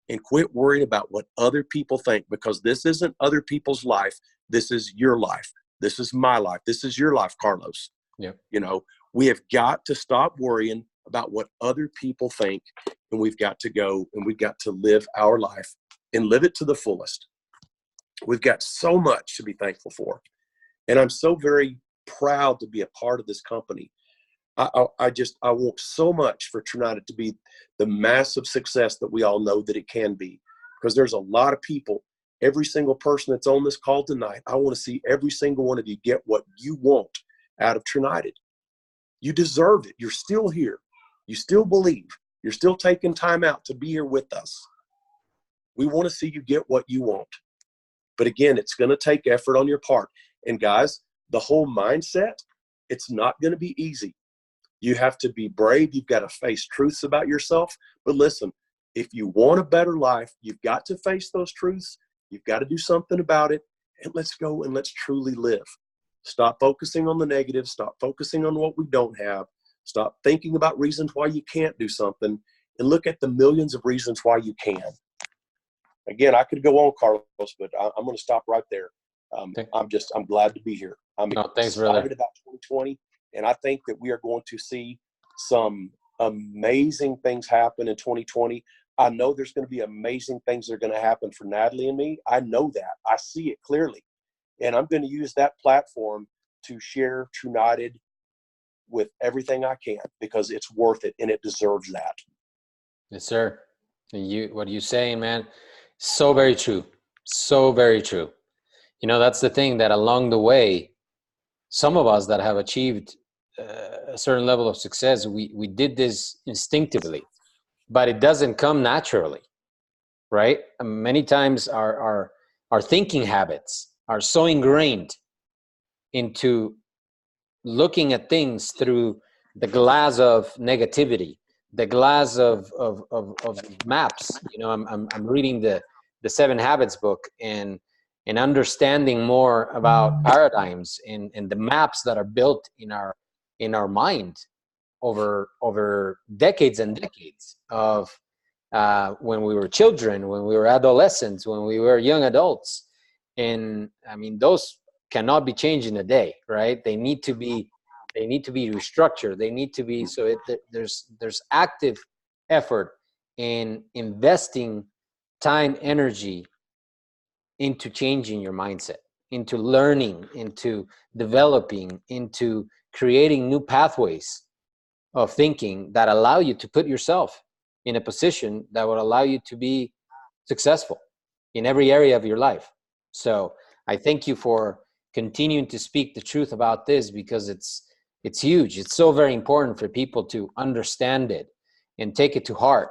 and quit worrying about what other people think, because this isn't other people's life. This is your life. This is my life. This is your life, Carlos. Yeah. You know, we have got to stop worrying about what other people think, and we've got to go and we've got to live our life and live it to the fullest. We've got so much to be thankful for. And I'm so very proud to be a part of this company. I want so much for TrueNited to be the massive success that we all know that it can be, because there's a lot of people, every single person that's on this call tonight, I want to see every single one of you get what you want out of TrueNited. You deserve it. You're still here. You still believe. You're still taking time out to be here with us. We want to see you get what you want. But again, it's going to take effort on your part. And guys, the whole mindset, it's not going to be easy. You have to be brave. You've got to face truths about yourself. But listen, if you want a better life, you've got to face those truths. You've got to do something about it. And let's go and let's truly live. Stop focusing on the negative. Stop focusing on what we don't have. Stop thinking about reasons why you can't do something, and look at the millions of reasons why you can. Again, I could go on, Carlos, but I'm going to stop right there. I'm glad to be here. I'm Thanks, brother. excited about 2020, and I think that we are going to see some amazing things happen in 2020. I know there's going to be amazing things that are going to happen for Natalie and me. I know that. I see it clearly. And I'm going to use that platform to share TrueNited with everything I can, because it's worth it and it deserves that. Yes, sir. What you're saying, man, so very true. So very true. You know, that's the thing, that along the way, some of us that have achieved a certain level of success, we did this instinctively, but it doesn't come naturally, right? Many times our thinking habits are so ingrained into looking at things through the glass of negativity, the glass of maps. You know, I'm reading the 7 Habits book, and understanding more about paradigms and the maps that are built in our mind over decades and decades of when we were children, when we were adolescents, when we were young adults. And I mean, those cannot be changed in a day, right? They need to be restructured. They need to be, so there's active effort in investing time, energy into changing your mindset, into learning, into developing, into creating new pathways of thinking that allow you to put yourself in a position that would allow you to be successful in every area of your life. So I thank you for continuing to speak the truth about this, because it's huge. It's so very important for people to understand it and take it to heart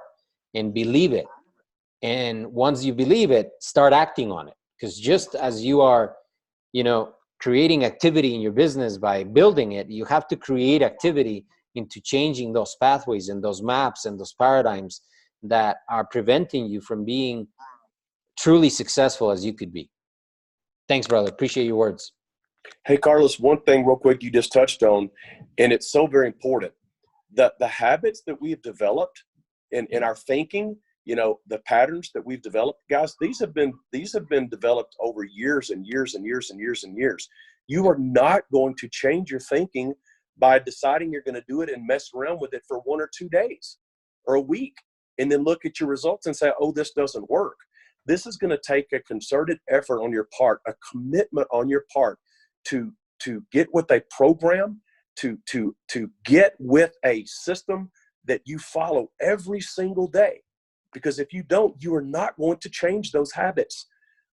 and believe it. And once you believe it, start acting on it. Because just as you are, you know, creating activity in your business by building it, you have to create activity into changing those pathways and those maps and those paradigms that are preventing you from being truly successful as you could be. Thanks, brother. Appreciate your words. Hey, Carlos, one thing real quick you just touched on, and it's so very important. The habits that we have developed in our thinking, you know, the patterns that we've developed, guys, these have been developed over years and years and years and years and years. You are not going to change your thinking by deciding you're going to do it and mess around with it for 1 or 2 days or a week, and then look at your results and say, oh, this doesn't work. This is going to take a concerted effort on your part, a commitment on your part to get with a program, to get with a system that you follow every single day. Because if you don't, you are not going to change those habits.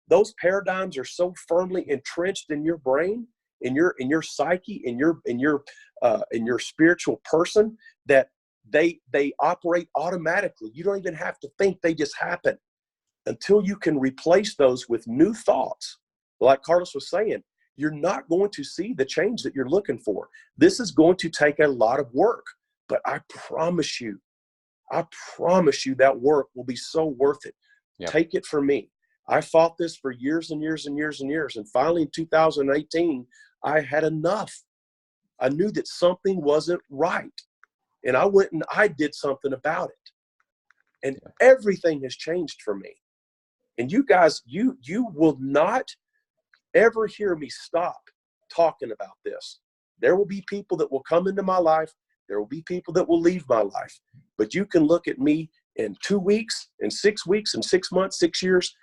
Those paradigms are so firmly entrenched in your brain, in your psyche, in your spiritual person, that they operate automatically. You don't even have to think; they just happen. Until you can replace those with new thoughts, like Carlos was saying, you're not going to see the change that you're looking for. This is going to take a lot of work, but I promise you that work will be so worth it. Yep. Take it from me. I fought this for years and years and years and years. And finally in 2018, I had enough. I knew that something wasn't right. And I went and I did something about it. And everything has changed for me. And you guys, you will not ever hear me stop talking about this. There will be people that will come into my life. There will be people that will leave my life. But you can look at me in 2 weeks, in 6 weeks, in 6 months, 6 years,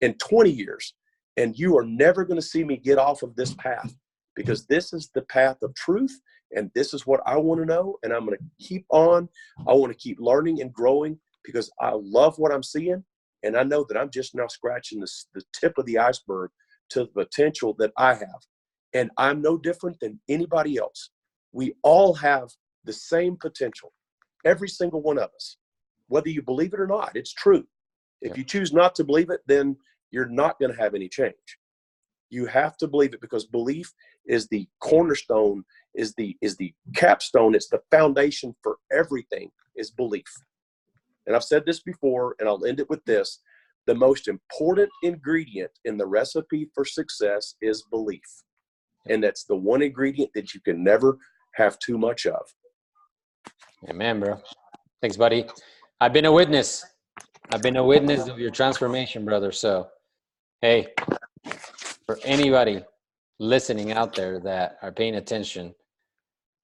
in 20 years, and you are never going to see me get off of this path, because this is the path of truth, and this is what I want to know, and I'm going to keep on. I want to keep learning and growing, because I love what I'm seeing, and I know that I'm just now scratching the tip of the iceberg to the potential that I have. And I'm no different than anybody else. We all have the same potential, every single one of us, whether you believe it or not. It's true. If you choose not to believe it, then you're not going to have any change. You have to believe it, because belief is the cornerstone, is the capstone. It's the foundation for everything, is belief. And I've said this before, and I'll end it with this. The most important ingredient in the recipe for success is belief. And that's the one ingredient that you can never have too much of. Amen, bro. Thanks, buddy. I've been a witness. I've been a witness of your transformation, brother. So, hey, for anybody listening out there that are paying attention,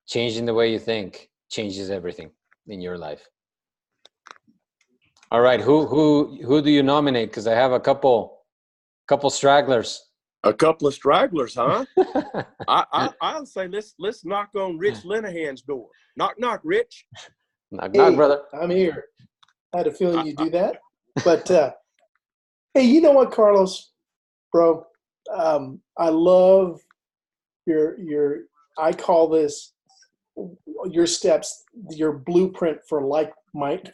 changing the way you think changes everything in your life. All right, who do you nominate? Because I have a couple stragglers. A couple of stragglers, huh? I'll say let's knock on Rich Linehan's door. Knock, knock, Rich. Knock, knock, brother. I'm here. I had a feeling you'd do that. But, hey, you know what, Carlos, bro? I love I call this your steps, your blueprint for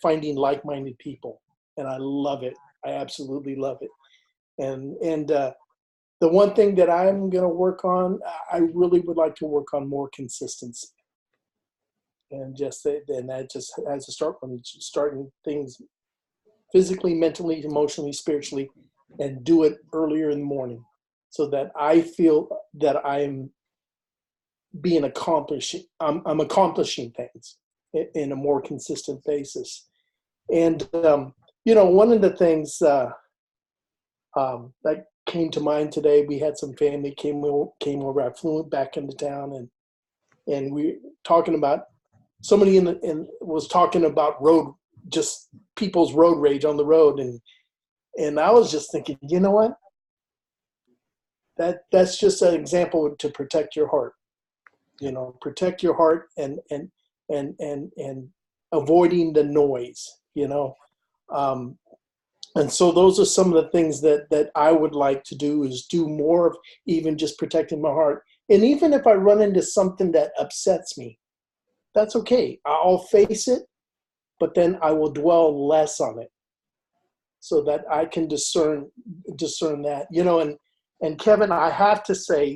finding like-minded people. And I love it. I absolutely love it. And the one thing that I'm going to work on, I really would like to work on more consistency. And that just has to start from starting things physically, mentally, emotionally, spiritually, and do it earlier in the morning so that I feel that I'm accomplishing things in a more consistent basis. And, one of the things that came to mind today, we had some family came over. I flew back into town and we talking about, somebody was talking about people's road rage on the road. And I was just thinking, you know what? That's just an example to protect your heart. Protect your heart and avoiding the noise, and so those are some of the things that I would like to do, is do more of even just protecting my heart. And even if I run into something that upsets me, that's okay. I'll face it, but then I will dwell less on it so that I can discern that, and Kevin, I have to say,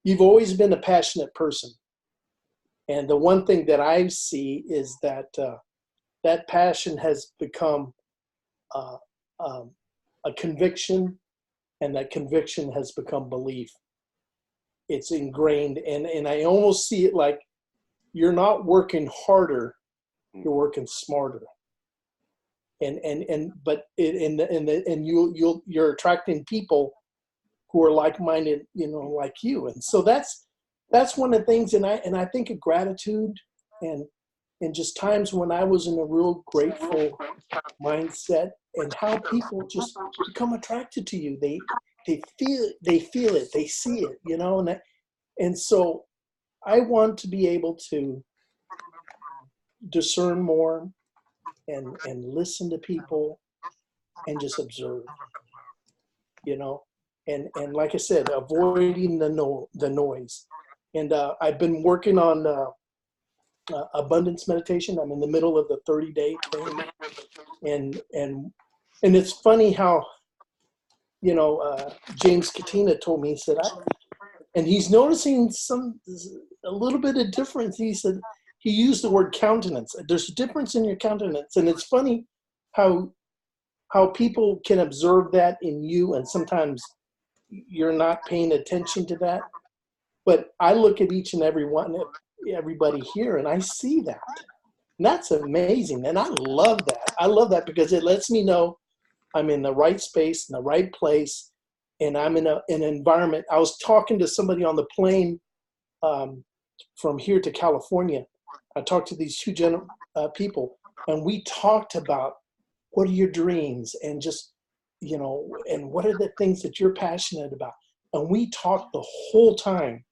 you've always been a passionate person. And the one thing that I see is that that passion has become a conviction, and that conviction has become belief. It's ingrained, and I almost see it like you're not working harder, you're working smarter. You're attracting people who are like-minded, like you. And so that's one of the things. And I think of gratitude and just times when I was in a real grateful mindset, and how people just become attracted to you. They feel it, they see it, and so I want to be able to discern more and listen to people and just observe, and like I said, avoiding the noise. And I've been working on abundance meditation. I'm in the middle of the 30-day thing, and it's funny how James Katina told me, he said, and he's noticing a little bit of difference. He said he used the word countenance. There's a difference in your countenance, and it's funny how people can observe that in you, and sometimes you're not paying attention to that. But I look at each and everybody here, and I see that. And that's amazing, and I love that. I love that because it lets me know I'm in the right space, in the right place, and I'm in an environment. I was talking to somebody on the plane from here to California. I talked to these two people, and we talked about what are your dreams, and just, and what are the things that you're passionate about. And we talked the whole time,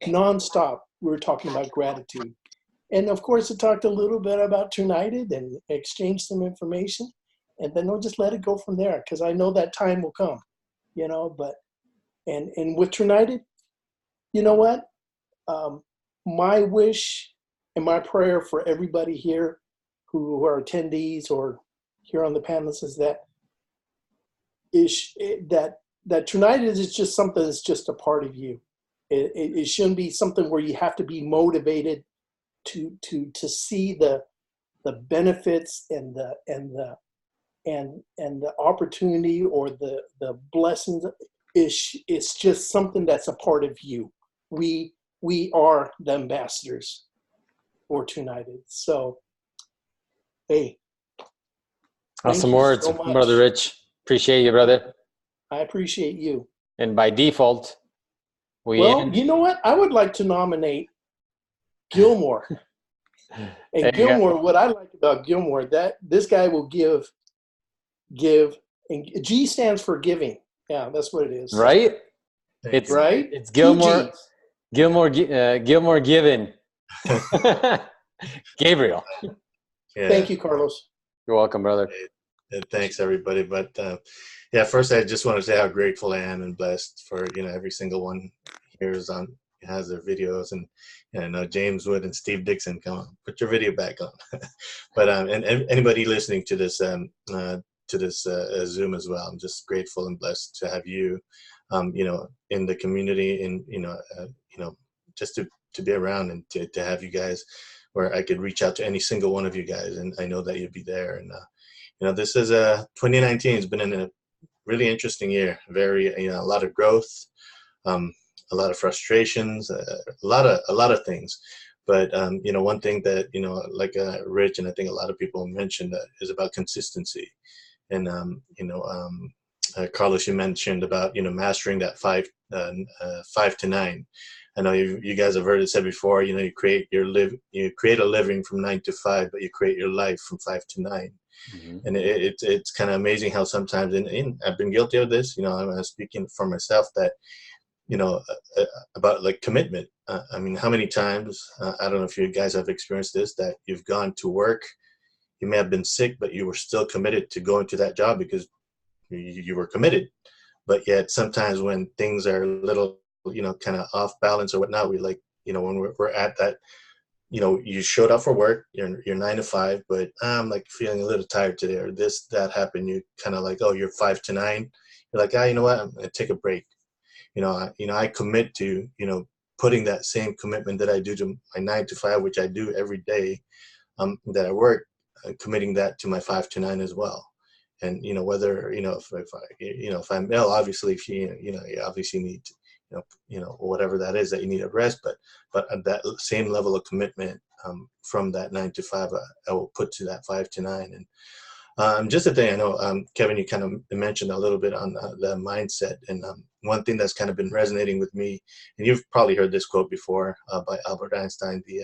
nonstop. We were talking about gratitude. And of course, I talked a little bit about Trunited and exchanged some information. And then we'll just let it go from there, because I know that time will come, but, and with Trunited, you know what? My wish and my prayer for everybody here who are attendees or here on the panelists is that Trunited is just something that's just a part of you. It shouldn't be something where you have to be motivated to see the benefits and the opportunity or the blessings. It's just something that's a part of you. we are the ambassadors for United. So, hey, thank Awesome you words, so much. Brother Rich. Appreciate you, brother. I appreciate you. And by default, we Well, end. you know what? I would like to nominate Gilmore. There And you go. Gilmore, what I like about Gilmore, that this guy will give, and G stands for giving. Yeah, that's what it is. Right? Thank It's you. Right? It's Two Gilmore. Gs. Gilmore Given. Gabriel. Yeah. Thank you, Carlos. You're welcome, brother. And thanks everybody. But yeah, first I just want to say how grateful I am and blessed for, you know, every single one here has their videos, and you know, James Wood and Steve Dixon, come on, put your video back on. But and anybody listening to this Zoom as well, I'm just grateful and blessed to have you, you know, in the community, and you know, just to be around and to have you guys where I could reach out to any single one of you guys, and I know that you'd be there. And you know, this is 2019 has been a really interesting year. Very, you know, a lot of growth, a lot of frustrations, a lot of things. But you know, one thing that, you know, like Rich and I think a lot of people mentioned is about consistency. And you know, Carlos, you mentioned about, you know, mastering that 5 to 9. I know you guys have heard it said before. You know, you create a living from 9 to 5, but you create your life from 5 to 9. Mm-hmm. And it's kind of amazing how sometimes, and I've been guilty of this. You know, I'm speaking for myself that, you know, about like commitment. I mean, how many times, I don't know if you guys have experienced this, that you've gone to work, you may have been sick, but you were still committed to going to that job because you were committed. But yet sometimes when things are a little, you know, kind of off balance or whatnot, we like, you know, when we're at that, you know, you showed up for work, you're 9 to 5, but I'm like feeling a little tired today, or that happened. You kind of like, oh, you're 5 to 9. You're like, you know what, I'm gonna take a break. You know, I commit to, you know, putting that same commitment that I do to my 9 to 5, which I do every day, that I work, committing that to my 5 to 9 as well. And, you know, whether, you know, if I'm ill, obviously, if you obviously need, you know, whatever that is that you need a rest, but that same level of commitment, from that 9 to 5, I will put to that 5 to 9. And just a thing, I know, Kevin, you kind of mentioned a little bit on the mindset, and one thing that's kind of been resonating with me, and you've probably heard this quote before, by Albert Einstein, you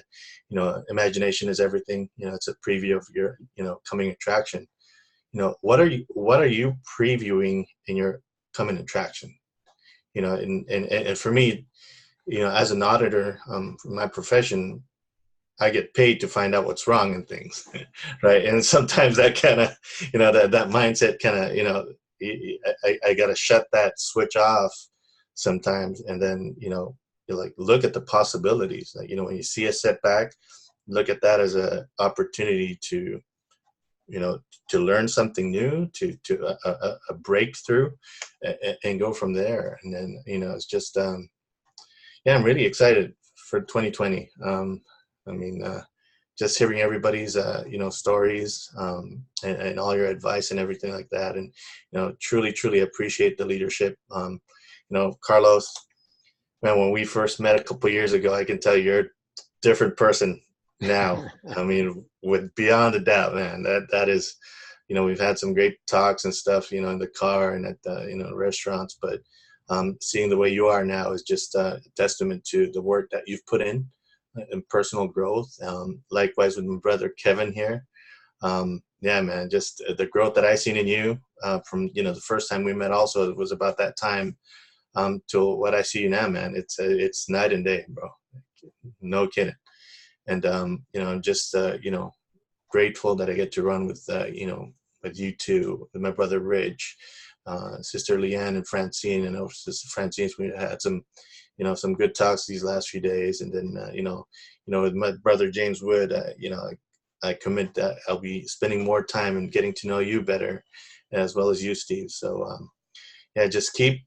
know, imagination is everything. You know, it's a preview of your, you know, coming attraction. You know, what are you previewing in your coming attraction? You know, and for me, you know, as an auditor, for my profession, I get paid to find out what's wrong in things, right? And sometimes that kind of, you know, that mindset kind of, you know, I got to shut that switch off sometimes, and then, you know, you like look at the possibilities. Like, you know, when you see a setback, look at that as an opportunity to, you know, to learn something new, to a breakthrough, and go from there. And then, you know, it's just, yeah, I'm really excited for 2020. I mean, just hearing everybody's, you know, stories, and all your advice and everything like that. And, you know, truly appreciate the leadership. You know, Carlos, man, when we first met a couple years ago, I can tell you're a different person now. I mean, with beyond a doubt, man, that is, you know, we've had some great talks and stuff, you know, in the car and at the, you know, restaurants, but seeing the way you are now is just a testament to the work that you've put in personal growth. Likewise with my brother Kevin here. Yeah, man, just the growth that I seen in you, from, you know, the first time we met also, it was about that time, to what I see you now, man. It's night and day, bro. No kidding. And, you know, I'm just, you know, grateful that I get to run with, you know, with you two, with my brother Rich, Sister Leanne and Francine. And Sister Francine, we had some, you know, some good talks these last few days. And then, you know, with my brother James Wood, you know, I commit that I'll be spending more time and getting to know you better, as well as you, Steve. So, yeah, just keep,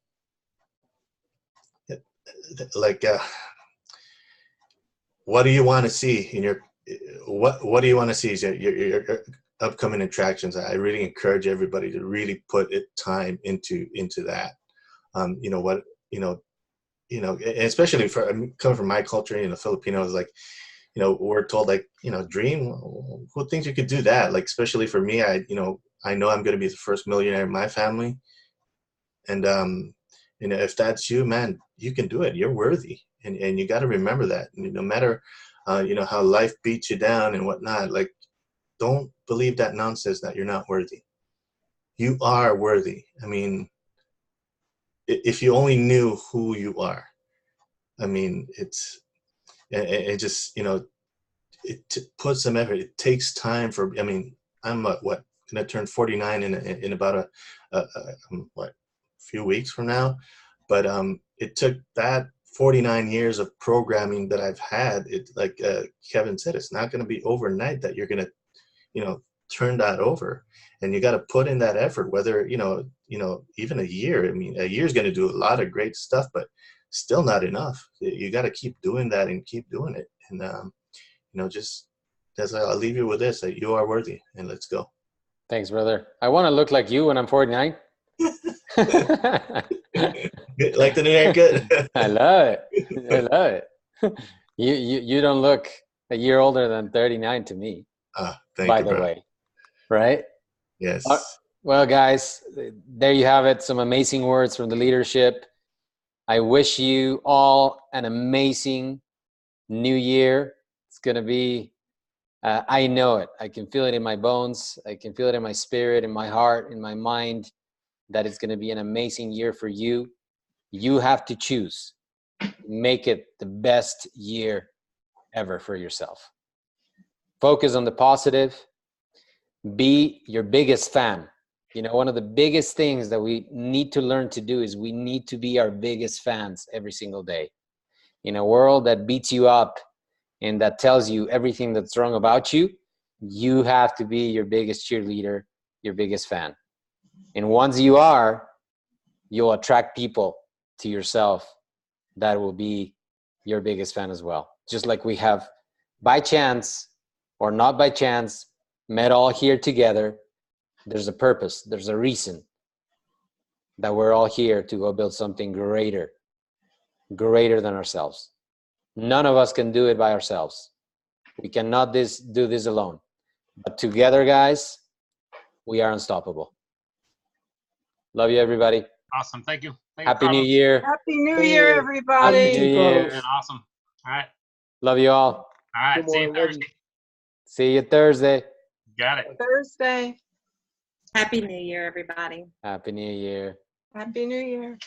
like, what do you want to see in your, what do you want to see as your upcoming attractions? I really encourage everybody to really put time into that. You know what, you know, you know, and especially for coming from my culture, you know, Filipinos, like, you know, we're told like, you know, dream. Who thinks you could do that? Like, especially for me, I know I'm going to be the first millionaire in my family, and you know, if that's you, man, you can do it. You're worthy, and you got to remember that. And no matter, you know, how life beats you down and whatnot, like, don't believe that nonsense that you're not worthy. You are worthy. I mean, if you only knew who you are, I mean, it just, you know, it puts some effort. It takes time for, I mean, I'm what, gonna turn 49 in about a what, few weeks from now, but it took that 49 years of programming that I've had. It, like Kevin said, it's not gonna be overnight that you're gonna, you know, turn that over, and you got to put in that effort, whether, you know, even a year. I mean, a year is going to do a lot of great stuff, but still not enough. You got to keep doing that and keep doing it. And you know, just I'll leave you with this, that you are worthy, and let's go. Thanks, brother. I want to look like you when I'm 49. Like the new haircut. I love it. I love it. You don't look a year older than 39 to me. Thank by you, the bro. way, right? Yes. Well, guys, there you have it. Some amazing words from the leadership. I wish you all an amazing new year. It's going to be, I know it. I can feel it in my bones. I can feel it in my spirit, in my heart, in my mind, that it's going to be an amazing year for you. You have to choose. Make it the best year ever for yourself. Focus on the positive. Be your biggest fan. You know, one of the biggest things that we need to learn to do is we need to be our biggest fans every single day. In a world that beats you up and that tells you everything that's wrong about you, you have to be your biggest cheerleader, your biggest fan. And once you are, you'll attract people to yourself that will be your biggest fan as well. Just like we have, by chance or not by chance, met all here together. There's a purpose, there's a reason that we're all here to go build something greater than ourselves. None of us can do it by ourselves. We cannot do this alone. But together, guys, we are unstoppable. Love you, everybody. Awesome. Thank you. Happy New Year. Happy New Year, everybody. Happy New Year. And awesome. All right. Love you all. All right. See you Thursday. See you Thursday. Got it. Thursday. Happy New Year, everybody. Happy New Year. Happy New Year.